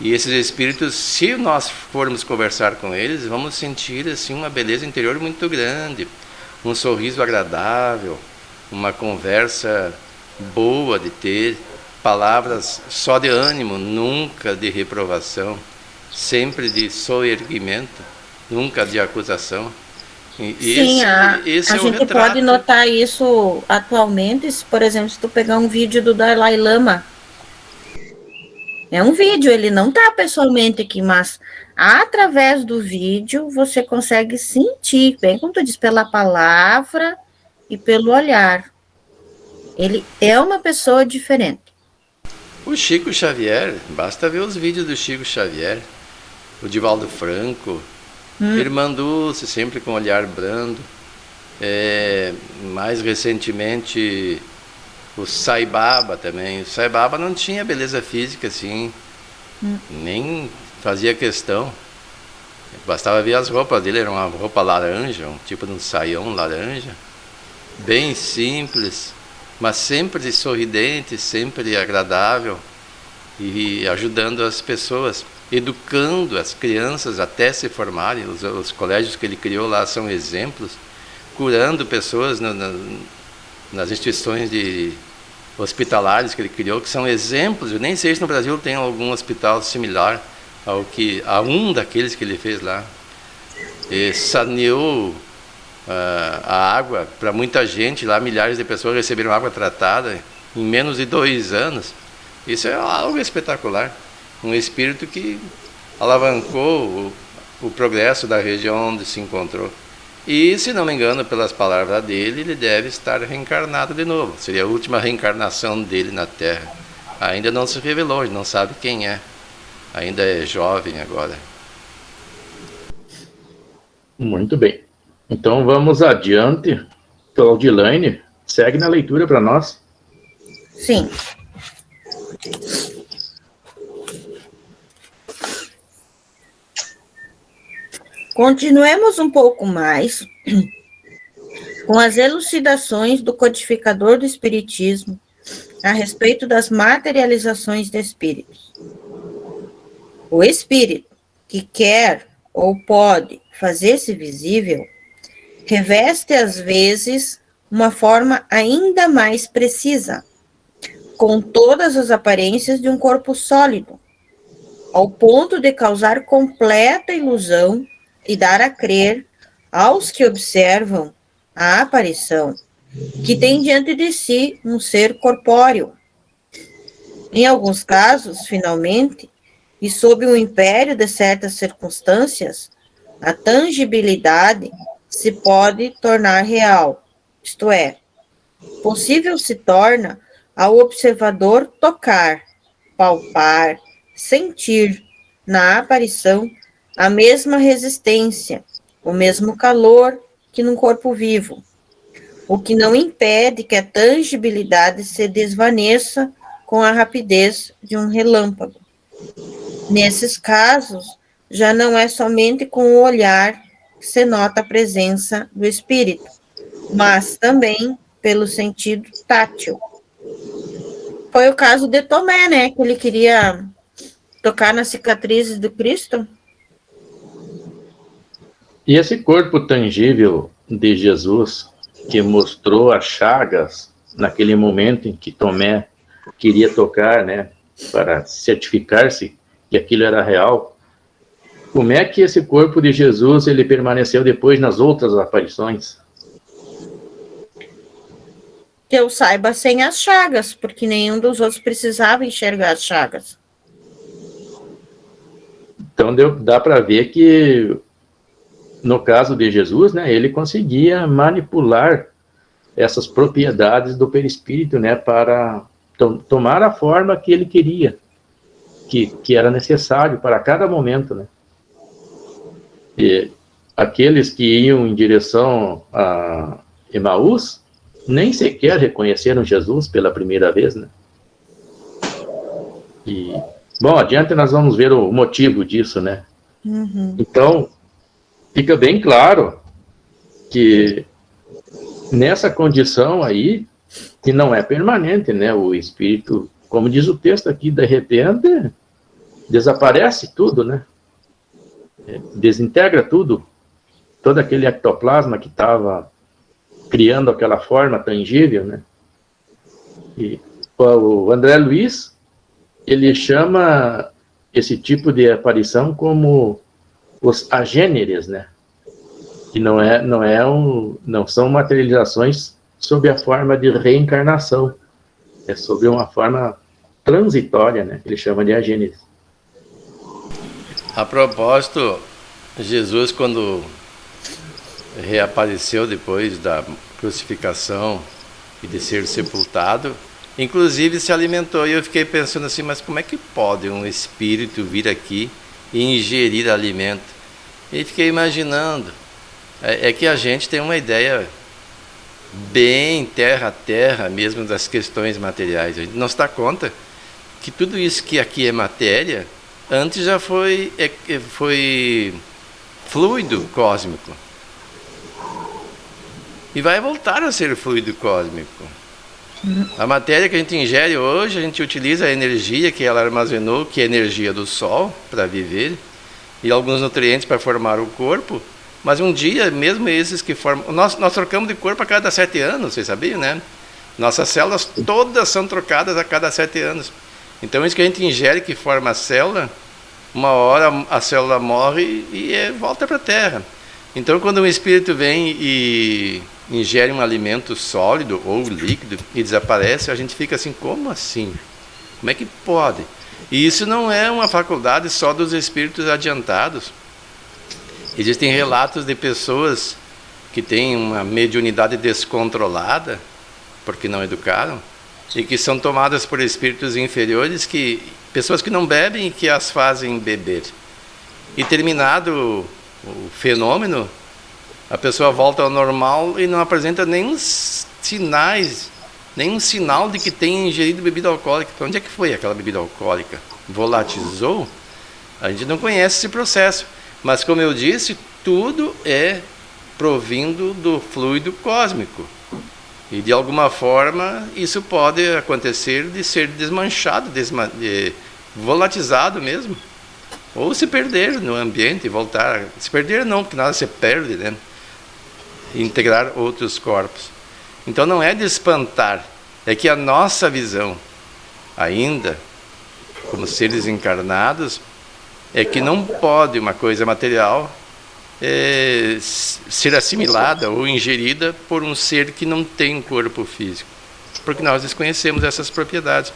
E esses espíritos, se nós formos conversar com eles, vamos sentir assim uma beleza interior muito grande, um sorriso agradável, uma conversa boa de ter, palavras só de ânimo, nunca de reprovação, sempre de soerguimento, nunca de acusação. E sim, esse a é o gente retrato. pode notar isso atualmente, por exemplo, se tu pegar um vídeo do Dalai Lama, É um vídeo, ele não está pessoalmente aqui, mas através do vídeo você consegue sentir, bem como tu diz, pela palavra e pelo olhar. Ele é uma pessoa diferente. O Chico Xavier, basta ver os vídeos do Chico Xavier, o Divaldo Franco, Irmã Dulce, sempre com olhar brando. Mais recentemente, o Sai Baba também. O Sai Baba não tinha beleza física assim, nem fazia questão. Bastava ver as roupas dele, era uma roupa laranja, um tipo de um saião laranja, bem simples, mas sempre sorridente, sempre agradável e ajudando as pessoas, educando as crianças até se formarem. Os colégios que ele criou lá são exemplos, curando pessoas nas instituições hospitalares que ele criou, que são exemplos. Eu nem sei se no Brasil tem algum hospital similar a um daqueles que ele fez lá. E saneou a água para muita gente lá, milhares de pessoas receberam água tratada em menos de 2 anos. Isso é algo espetacular. Um espírito que alavancou o progresso da região onde se encontrou. E, se não me engano, pelas palavras dele, ele deve estar reencarnado de novo. Seria a última reencarnação dele na Terra. Ainda não se revelou, a gente não sabe quem é. Ainda é jovem agora. Muito bem. Então vamos adiante. Claudilaine, segue na leitura para nós. Sim. Continuemos um pouco mais com as elucidações do codificador do Espiritismo a respeito das materializações de espíritos. O espírito que quer ou pode fazer-se visível reveste às vezes uma forma ainda mais precisa, com todas as aparências de um corpo sólido, ao ponto de causar completa ilusão e dar a crer aos que observam a aparição que tem diante de si um ser corpóreo. Em alguns casos, finalmente, e sob o império de certas circunstâncias, a tangibilidade se pode tornar real, isto é, possível se torna ao observador tocar, palpar, sentir na aparição a mesma resistência, o mesmo calor que num corpo vivo, o que não impede que a tangibilidade se desvaneça com a rapidez de um relâmpago. Nesses casos, já não é somente com o olhar que se nota a presença do espírito, mas também pelo sentido tátil. Foi o caso de Tomé, né? Que ele queria tocar nas cicatrizes do Cristo. E esse corpo tangível de Jesus, que mostrou as chagas naquele momento em que Tomé queria tocar, né, para certificar-se que aquilo era real, como é que esse corpo de Jesus ele permaneceu depois nas outras aparições? Que eu saiba, sem as chagas, porque nenhum dos outros precisava enxergar as chagas. Então dá para ver que no caso de Jesus, né, ele conseguia manipular essas propriedades do perispírito, né, para tomar a forma que ele queria, que era necessário para cada momento, né. E aqueles que iam em direção a Emaús nem sequer reconheceram Jesus pela primeira vez, né. E, bom, adiante nós vamos ver o motivo disso, né. Então, fica bem claro que nessa condição aí, que não é permanente, né, o espírito, como diz o texto aqui, de repente, desaparece tudo, né, desintegra tudo, todo aquele ectoplasma que estava criando aquela forma tangível, né. E o André Luiz, ele chama esse tipo de aparição como os agêneres, né, que não são materializações sob a forma de reencarnação, é sob uma forma transitória, né? Ele chama de agênese. A propósito, Jesus, quando reapareceu depois da crucificação e de ser sepultado, inclusive se alimentou. E eu fiquei pensando assim, mas como é que pode um espírito vir aqui e ingerir alimento? E fiquei imaginando, é que a gente tem uma ideia bem terra a terra mesmo das questões materiais. A gente não se dá conta que tudo isso que aqui é matéria, antes já foi fluido cósmico. E vai voltar a ser fluido cósmico. A matéria que a gente ingere hoje, a gente utiliza a energia que ela armazenou, que é a energia do Sol, para viver, e alguns nutrientes para formar o corpo, mas um dia, mesmo esses que formam... Nós trocamos de corpo a cada 7 anos, vocês sabiam, né? Nossas células todas são trocadas a cada 7 anos. Então, isso que a gente ingere, que forma a célula, uma hora a célula morre e volta para a Terra. Então, quando um espírito vem e ingere um alimento sólido ou líquido e desaparece, a gente fica assim, como assim? Como é que pode? E isso não é uma faculdade só dos espíritos adiantados. Existem relatos de pessoas que têm uma mediunidade descontrolada, porque não educaram, e que são tomadas por espíritos inferiores, pessoas que não bebem e que as fazem beber. E terminado o fenômeno, a pessoa volta ao normal e não apresenta nenhum sinal de que tenha ingerido bebida alcoólica. Para onde é que foi aquela bebida alcoólica? Volatizou? A gente não conhece esse processo. Mas, como eu disse, tudo é provindo do fluido cósmico. E, de alguma forma, isso pode acontecer de ser desmanchado, volatizado mesmo. Ou se perder no ambiente e voltar. Se perder não, porque nada se perde, né? Integrar outros corpos. Então não é de espantar, é que a nossa visão, ainda como seres encarnados, é que não pode uma coisa material ser assimilada ou ingerida por um ser que não tem um corpo físico, porque nós desconhecemos essas propriedades.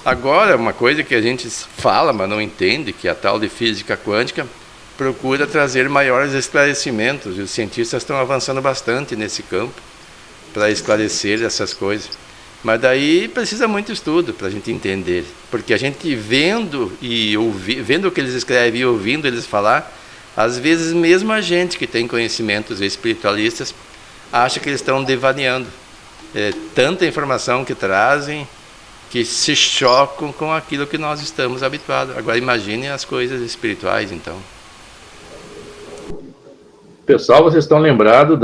Agora, uma coisa que a gente fala, mas não entende, que a tal de física quântica procura trazer maiores esclarecimentos, e os cientistas estão avançando bastante nesse campo para esclarecer essas coisas. Mas daí precisa muito estudo para a gente entender, porque a gente vendo o que eles escrevem e ouvindo eles falar, às vezes mesmo a gente que tem conhecimentos espiritualistas acha que eles estão devaneando. Tanta informação que trazem que se chocam com aquilo que nós estamos habituados. Agora imaginem as coisas espirituais, então. Pessoal, vocês estão lembrados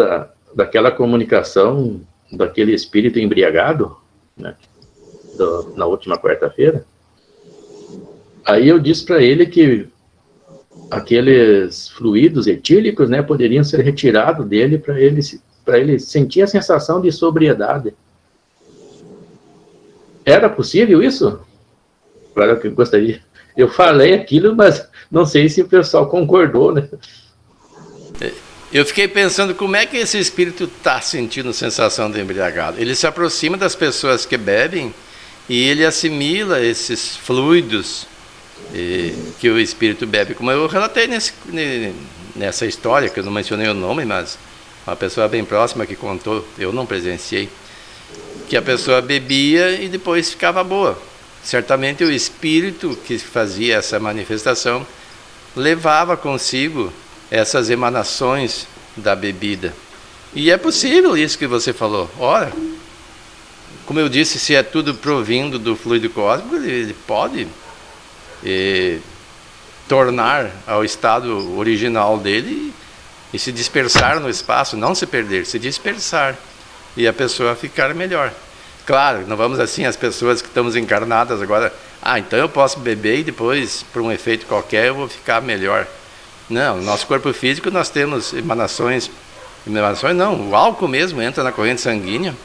daquela comunicação daquele espírito embriagado, né, na última quarta-feira? Aí eu disse para ele que aqueles fluidos etílicos, né, poderiam ser retirados dele para ele sentir a sensação de sobriedade. Era possível isso? Claro que eu gostaria. Eu falei aquilo, mas não sei se o pessoal concordou, né? Eu fiquei pensando como é que esse espírito está sentindo sensação de embriagado. Ele se aproxima das pessoas que bebem e ele assimila esses fluidos que o espírito bebe. Como eu relatei nessa história, que eu não mencionei o nome, mas uma pessoa bem próxima que contou, eu não presenciei, que a pessoa bebia e depois ficava boa. Certamente o espírito que fazia essa manifestação levava consigo essas emanações da bebida. E é possível isso que você falou. Ora, como eu disse, se é tudo provindo do fluido cósmico, ele pode tornar ao estado original dele e se dispersar no espaço, não se perder, se dispersar, e a pessoa ficar melhor. Claro, não vamos assim, as pessoas que estamos encarnadas agora, então eu posso beber e depois, por um efeito qualquer, eu vou ficar melhor. Não, no nosso corpo físico nós temos emanações não, o álcool mesmo entra na corrente sanguínea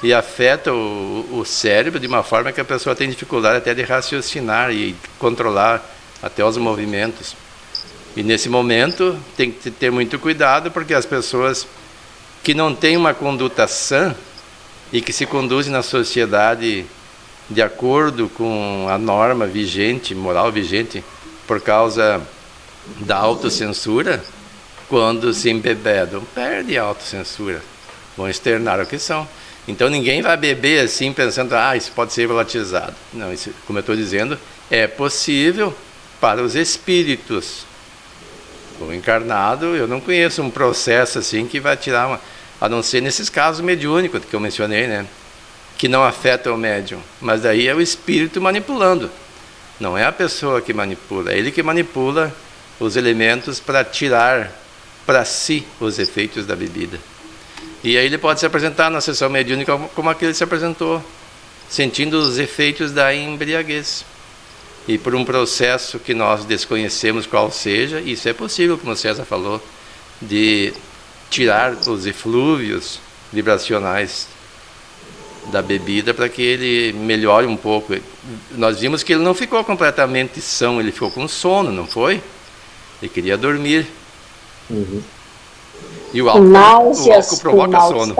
e afeta o cérebro de uma forma que a pessoa tem dificuldade até de raciocinar e controlar até os movimentos. E nesse momento tem que ter muito cuidado, porque as pessoas que não têm uma conduta sã e que se conduzem na sociedade de acordo com a norma vigente, moral vigente, por causa da autocensura, quando se embebedam, perde a autocensura, vão externar o que são. Então ninguém vai beber assim pensando, isso pode ser volatilizado. Não, isso, como eu estou dizendo, é possível para os espíritos. O encarnado, eu não conheço um processo assim que vai tirar a não ser nesses casos mediúnicos que eu mencionei, né? Que não afeta o médium, mas daí é o espírito manipulando. Não é a pessoa que manipula, é ele que manipula os elementos para tirar para si os efeitos da bebida. E aí ele pode se apresentar na sessão mediúnica como aquele se apresentou, sentindo os efeitos da embriaguez. E por um processo que nós desconhecemos qual seja, isso é possível, como o César falou, de tirar os eflúvios vibracionais da bebida para que ele melhore um pouco. Nós vimos que ele não ficou completamente são, ele ficou com sono, não foi? Ele queria dormir. Uhum. E o álcool provoca com sono.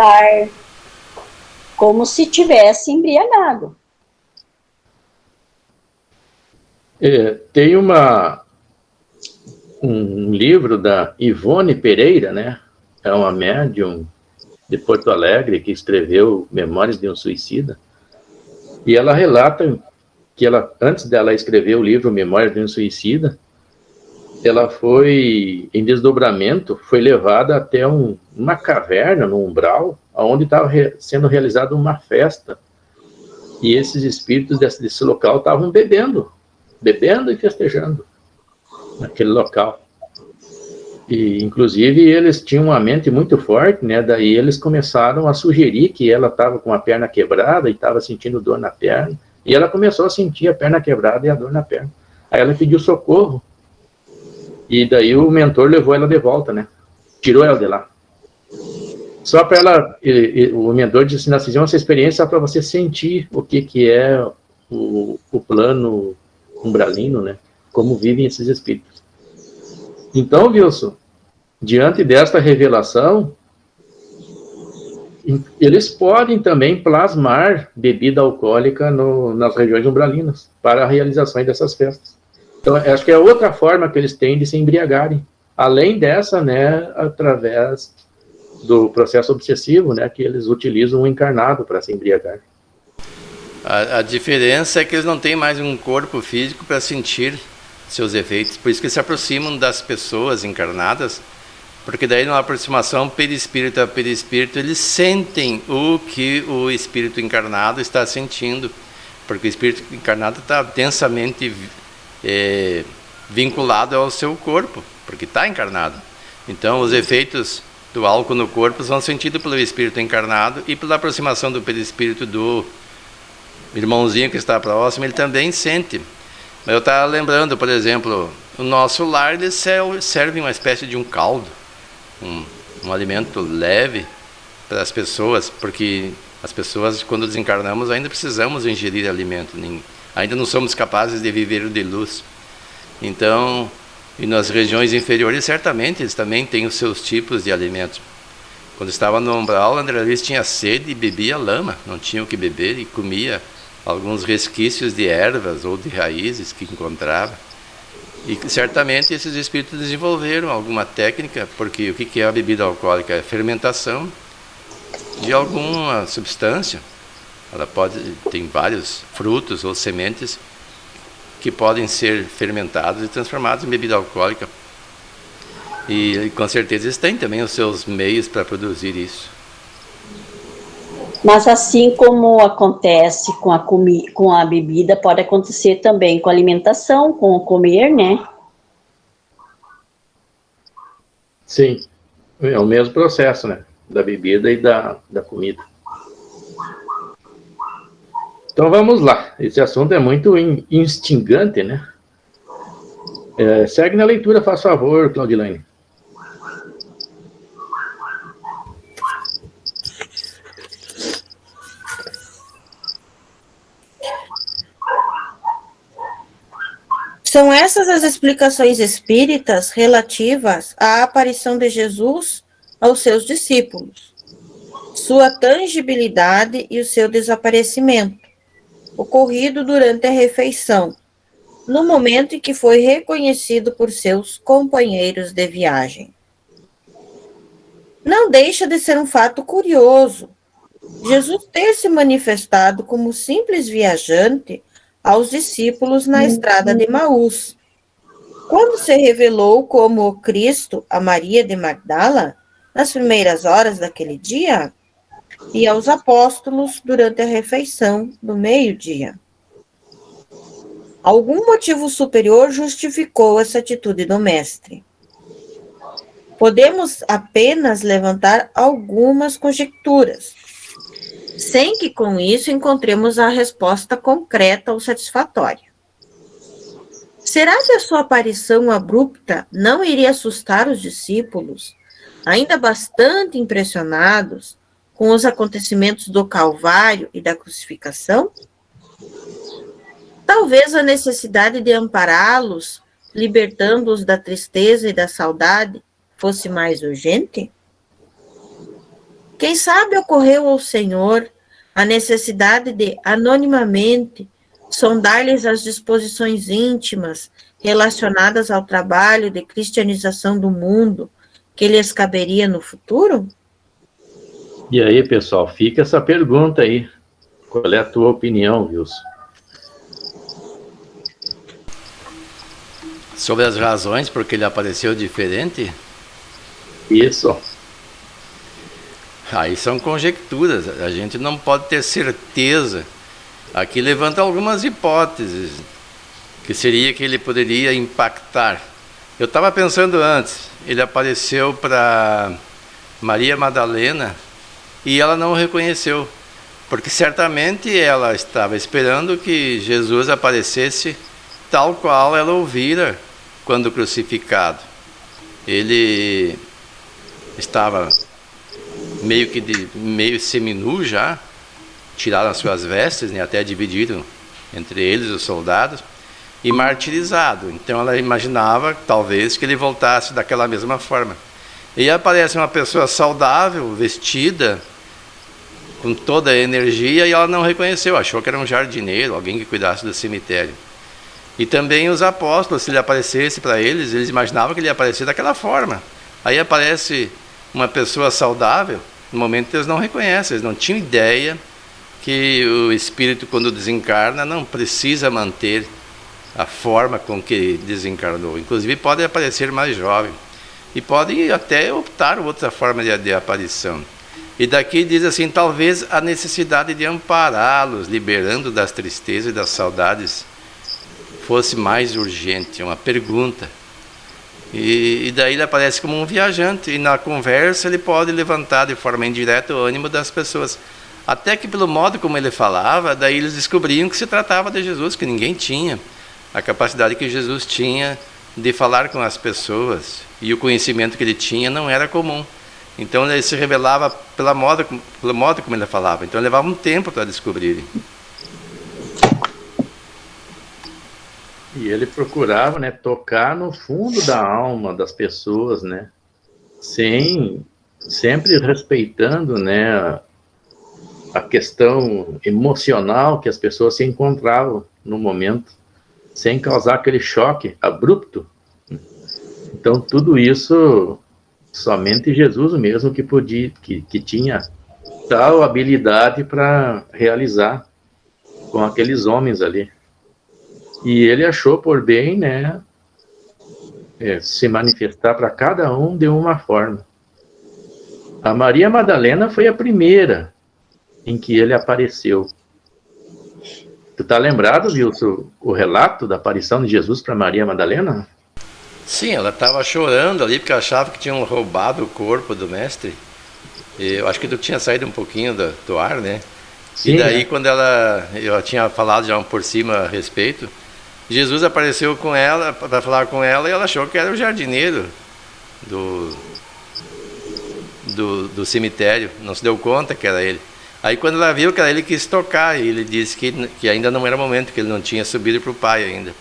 Como se tivesse embriagado. Tem um livro da Ivone Pereira, né? É uma médium de Porto Alegre que escreveu Memórias de um Suicida. E ela relata que antes dela escrever o livro Memórias de um Suicida, ela foi, em desdobramento, foi levada até uma caverna, no umbral, onde estava sendo realizada uma festa. E esses espíritos desse local estavam bebendo e festejando naquele local. E, inclusive, eles tinham uma mente muito forte, né? Daí eles começaram a sugerir que ela estava com a perna quebrada e estava sentindo dor na perna. E ela começou a sentir a perna quebrada e a dor na perna. Aí ela pediu socorro. E daí o mentor levou ela de volta, né? Tirou ela de lá. Só para ela... o mentor disse, nós fizemos essa experiência para você sentir o que é o plano umbralino, né? Como vivem esses espíritos. Então, Wilson, diante desta revelação, eles podem também plasmar bebida alcoólica nas regiões umbralinas para a realização dessas festas. Então, acho que é outra forma que eles têm de se embriagarem. Além dessa, né, através do processo obsessivo, né, que eles utilizam o encarnado para se embriagar. A diferença é que eles não têm mais um corpo físico para sentir seus efeitos. Por isso que eles se aproximam das pessoas encarnadas, porque daí numa aproximação perispírito a perispírito, eles sentem o que o espírito encarnado está sentindo, porque o espírito encarnado está densamente vinculado ao seu corpo, porque está encarnado. Então os efeitos do álcool no corpo são sentidos pelo espírito encarnado e pela aproximação do perispírito do irmãozinho que está próximo, ele também sente. Mas eu estava lembrando, por exemplo, o nosso lar, ele serve uma espécie de um caldo, um alimento leve para as pessoas, porque as pessoas, quando desencarnamos, ainda precisamos ingerir alimento, ainda não somos capazes de viver de luz. Então, e nas regiões inferiores, certamente, eles também têm os seus tipos de alimentos. Quando estava no umbral, André Luiz tinha sede e bebia lama, não tinha o que beber e comia alguns resquícios de ervas ou de raízes que encontrava. E certamente esses espíritos desenvolveram alguma técnica, porque o que é a bebida alcoólica? É fermentação de alguma substância. Ela tem vários frutos ou sementes que podem ser fermentados e transformados em bebida alcoólica. E com certeza eles têm também os seus meios para produzir isso. Mas assim como acontece com a bebida, pode acontecer também com a alimentação, com o comer, né? Sim, é o mesmo processo, né? Da bebida e da comida. Então vamos lá, esse assunto é muito instigante, né? Segue na leitura, faz favor, Claudilane. São essas as explicações espíritas relativas à aparição de Jesus aos seus discípulos, sua tangibilidade e o seu desaparecimento, ocorrido durante a refeição, no momento em que foi reconhecido por seus companheiros de viagem. Não deixa de ser um fato curioso Jesus ter se manifestado como simples viajante aos discípulos na estrada de Emaús. Quando se revelou como o Cristo a Maria de Magdala, nas primeiras horas daquele dia, e aos apóstolos durante a refeição do meio-dia. Algum motivo superior justificou essa atitude do mestre. Podemos apenas levantar algumas conjecturas, sem que com isso encontremos a resposta concreta ou satisfatória. Será que a sua aparição abrupta não iria assustar os discípulos, ainda bastante impressionados com os acontecimentos do Calvário e da crucificação? Talvez a necessidade de ampará-los, libertando-os da tristeza e da saudade, fosse mais urgente? Quem sabe ocorreu ao Senhor a necessidade de, anonimamente, sondar-lhes as disposições íntimas relacionadas ao trabalho de cristianização do mundo que lhes caberia no futuro? E aí, pessoal, fica essa pergunta aí. Qual é a tua opinião, Wilson? Sobre as razões por que ele apareceu diferente? Isso. Aí são conjecturas, a gente não pode ter certeza. Aqui levanta algumas hipóteses, que seria que ele poderia impactar. Eu estava pensando antes, ele apareceu para Maria Madalena e ela não o reconheceu, porque certamente ela estava esperando que Jesus aparecesse tal qual ela ouvira quando crucificado. Ele estava meio seminu já, tiraram as suas vestes, né, até dividiram entre eles os soldados, e martirizado. Então ela imaginava, talvez, que ele voltasse daquela mesma forma. E aparece uma pessoa saudável, vestida, com toda a energia, e ela não reconheceu, achou que era um jardineiro, alguém que cuidasse do cemitério. E também os apóstolos, se ele aparecesse para eles, eles imaginavam que ele ia aparecer daquela forma. Aí aparece uma pessoa saudável, no momento eles não reconhecem, eles não tinham ideia que o espírito, quando desencarna, não precisa manter a forma com que desencarnou. Inclusive pode aparecer mais jovem e pode até optar outra forma de aparição. E daqui diz assim, talvez a necessidade de ampará-los, liberando das tristezas e das saudades, fosse mais urgente, uma pergunta. E daí ele aparece como um viajante, e na conversa ele pode levantar de forma indireta o ânimo das pessoas. Até que pelo modo como ele falava, daí eles descobriam que se tratava de Jesus, que ninguém tinha a capacidade que Jesus tinha de falar com as pessoas, e o conhecimento que ele tinha não era comum. Então ele se revelava pelo modo como ele falava, então levava um tempo para descobrirem. E ele procurava, né, tocar no fundo da alma das pessoas, né, sempre respeitando, né, a questão emocional que as pessoas se encontravam no momento, sem causar aquele choque abrupto. Então tudo isso somente Jesus mesmo que podia, que tinha tal habilidade para realizar com aqueles homens ali. E ele achou por bem, né, se manifestar para cada um de uma forma. A Maria Madalena foi a primeira em que ele apareceu. Tu tá lembrado, Wilson, o relato da aparição de Jesus para Maria Madalena? Sim, ela estava chorando ali porque achava que tinham roubado o corpo do mestre. Eu acho que tu tinha saído um pouquinho do ar, né? Sim, e daí, quando eu tinha falado já por cima a respeito, Jesus apareceu com ela, para falar com ela, e ela achou que era o jardineiro do cemitério, não se deu conta que era ele. Aí quando ela viu que era ele, quis tocar, e ele disse que ainda não era o momento, que ele não tinha subido para o pai ainda.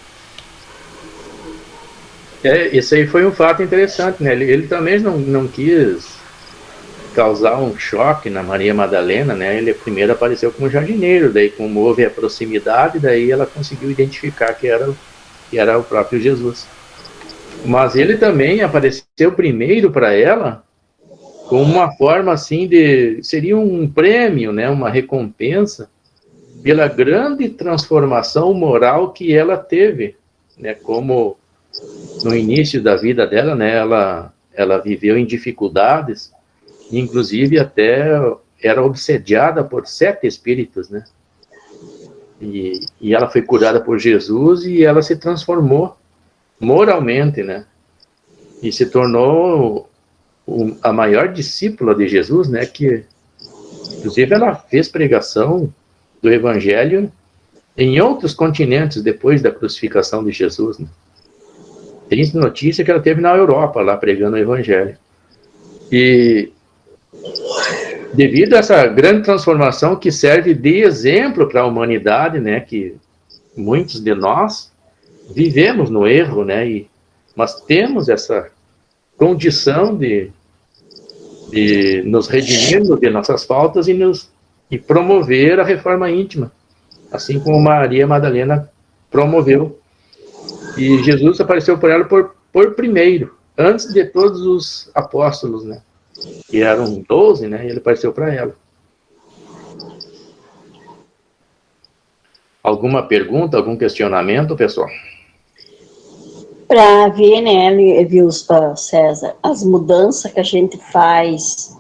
Isso aí foi um fato interessante, né? Ele também não quis causar um choque na Maria Madalena, né, ele primeiro apareceu como jardineiro, daí como houve a proximidade, daí ela conseguiu identificar que era o próprio Jesus. Mas ele também apareceu primeiro para ela como uma forma assim seria um prêmio, né, uma recompensa pela grande transformação moral que ela teve, né, como no início da vida dela, né, ela viveu em dificuldades, inclusive até era obsediada por 7 espíritos, né, e ela foi curada por Jesus e ela se transformou moralmente, né, e se tornou a maior discípula de Jesus, né, que inclusive ela fez pregação do Evangelho em outros continentes depois da crucificação de Jesus, né. Tem notícia que ela teve na Europa lá pregando o Evangelho. E devido a essa grande transformação que serve de exemplo para a humanidade, né, que muitos de nós vivemos no erro, né, mas temos essa condição de nos redimirmos de nossas faltas e promover a reforma íntima, assim como Maria Madalena promoveu. E Jesus apareceu por ela por primeiro, antes de todos os apóstolos, né? Que eram 12, né? E ele apareceu para ela. Alguma pergunta, algum questionamento, pessoal? Para ver, né, viu, César, as mudanças que a gente faz,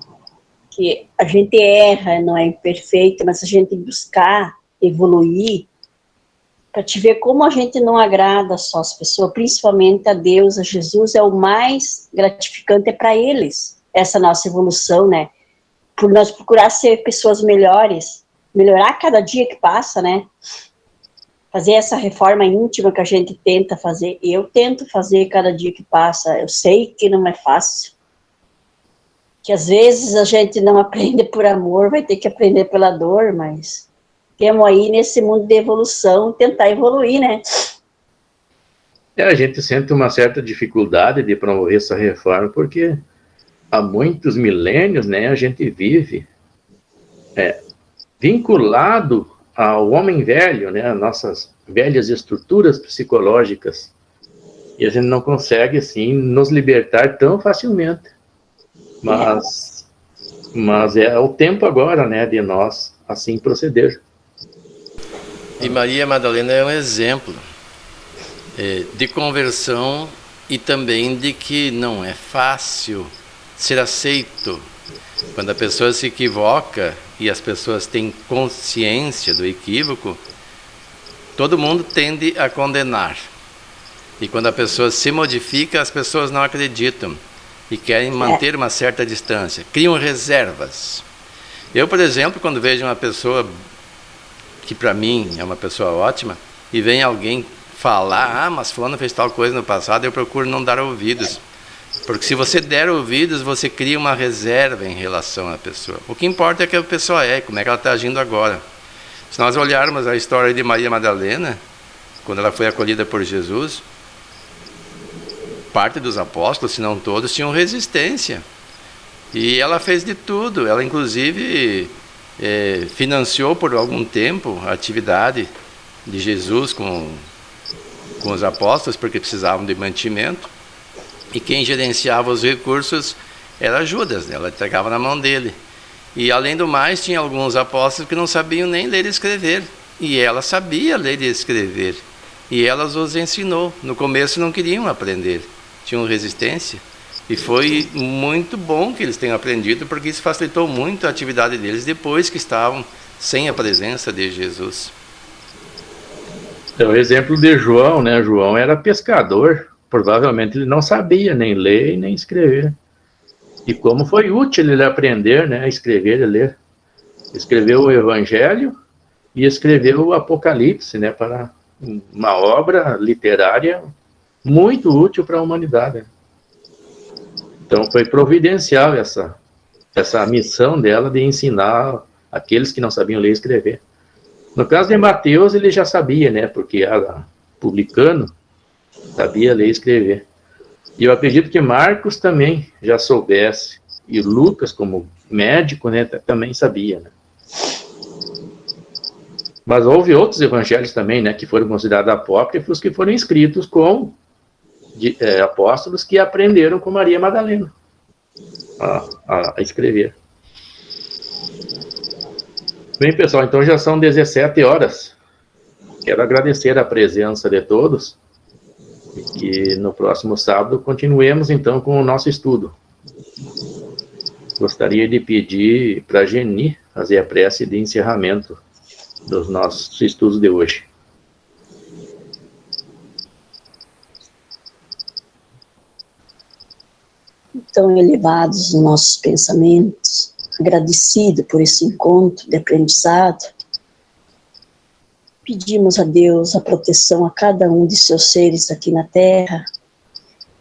que a gente erra, não é imperfeito, mas a gente buscar evoluir, para te ver como a gente não agrada só as pessoas, principalmente a Deus, a Jesus, é o mais gratificante para eles, essa nossa evolução, né? Por nós procurar ser pessoas melhores, melhorar cada dia que passa, né? Fazer essa reforma íntima que a gente tenta fazer. Eu tento fazer cada dia que passa. Eu sei que não é fácil. Que às vezes a gente não aprende por amor, vai ter que aprender pela dor, mas temos aí nesse mundo de evolução, tentar evoluir, né? A gente sente uma certa dificuldade de promover essa reforma, porque há muitos milênios, né, a gente vive vinculado ao homem velho, né, as nossas velhas estruturas psicológicas, e a gente não consegue, assim, nos libertar tão facilmente. Mas é o tempo agora, né, de nós, assim, proceder. E Maria Madalena é um exemplo de conversão e também de que não é fácil ser aceito. Quando a pessoa se equivoca e as pessoas têm consciência do equívoco, todo mundo tende a condenar. E quando a pessoa se modifica, as pessoas não acreditam e querem manter uma certa distância, criam reservas. Eu, por exemplo, quando vejo uma pessoa que para mim é uma pessoa ótima, e vem alguém falar, mas fulano fez tal coisa no passado, eu procuro não dar ouvidos. Porque se você der ouvidos, você cria uma reserva em relação à pessoa. O que importa é que a pessoa como é que ela está agindo agora. Se nós olharmos a história de Maria Madalena, quando ela foi acolhida por Jesus, parte dos apóstolos, se não todos, tinham resistência. E ela fez de tudo. Ela, inclusive, financiou por algum tempo a atividade de Jesus com os apóstolos, porque precisavam de mantimento. E quem gerenciava os recursos era Judas, né? Ela entregava na mão dele. E, além do mais, tinha alguns apóstolos que não sabiam nem ler e escrever. E ela sabia ler e escrever. E ela os ensinou. No começo não queriam aprender, tinham resistência. E foi muito bom que eles tenham aprendido, porque isso facilitou muito a atividade deles depois que estavam sem a presença de Jesus. É o exemplo de João, né? João era pescador. Provavelmente ele não sabia nem ler e nem escrever. E como foi útil ele aprender, né, a escrever e ler. Escreveu o Evangelho e escreveu o Apocalipse, né, para uma obra literária muito útil para a humanidade. Então foi providencial essa missão dela de ensinar aqueles que não sabiam ler e escrever. No caso de Mateus, ele já sabia, né, porque era publicano, sabia ler e escrever. E eu acredito que Marcos também já soubesse, e Lucas, como médico, né, também sabia, né? Mas houve outros evangelhos também, né, que foram considerados apócrifos, que foram escritos com apóstolos que aprenderam com Maria Madalena a escrever. Bem, pessoal, então já são 17 horas. Quero agradecer a presença de todos e que no próximo sábado continuemos, então, com o nosso estudo. Gostaria de pedir para a Geni fazer a prece de encerramento dos nossos estudos de hoje. Tão elevados os nossos pensamentos, agradecido por esse encontro de aprendizado, pedimos a Deus a proteção a cada um de seus seres aqui na Terra,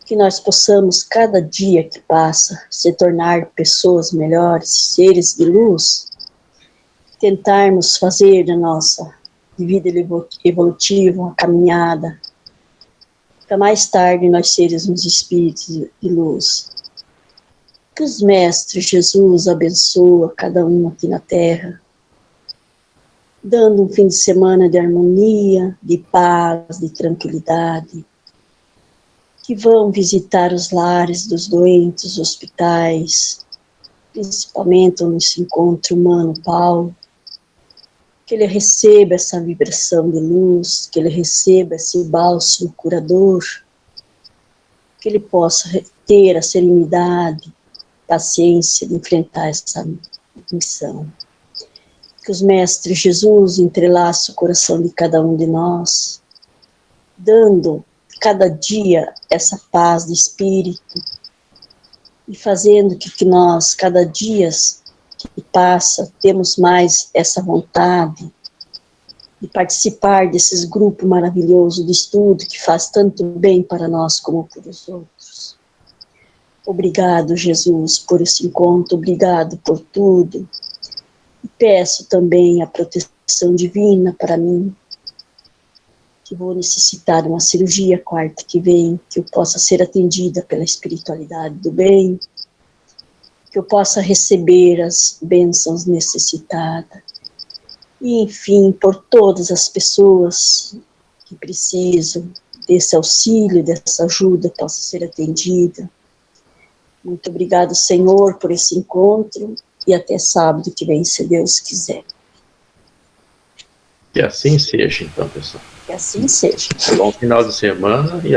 que nós possamos, cada dia que passa, se tornar pessoas melhores, seres de luz, tentarmos fazer da nossa vida evolutiva uma caminhada, para mais tarde nós sermos espíritos de luz. Que os mestres Jesus abençoa cada um aqui na Terra, dando um fim de semana de harmonia, de paz, de tranquilidade, que vão visitar os lares dos doentes, os hospitais, principalmente onde se encontra o Mano Paulo, que ele receba essa vibração de luz, que ele receba esse bálsamo curador, que ele possa ter a serenidade, paciência de enfrentar essa missão. Que os mestres Jesus entrelaçem o coração de cada um de nós, dando cada dia essa paz de espírito e fazendo que nós, cada dia que passa, temos mais essa vontade de participar desses grupos maravilhosos de estudo que faz tanto bem para nós como para os outros. Obrigado, Jesus, por esse encontro, obrigado por tudo. E peço também a proteção divina para mim, que vou necessitar de uma cirurgia quarta que vem, que eu possa ser atendida pela espiritualidade do bem, que eu possa receber as bênçãos necessitadas. E, enfim, por todas as pessoas que precisam desse auxílio, dessa ajuda, possa ser atendida. Muito obrigado, Senhor, por esse encontro e até sábado que vem, se Deus quiser. Que assim seja, então, pessoal. Que assim seja. Bom final de semana e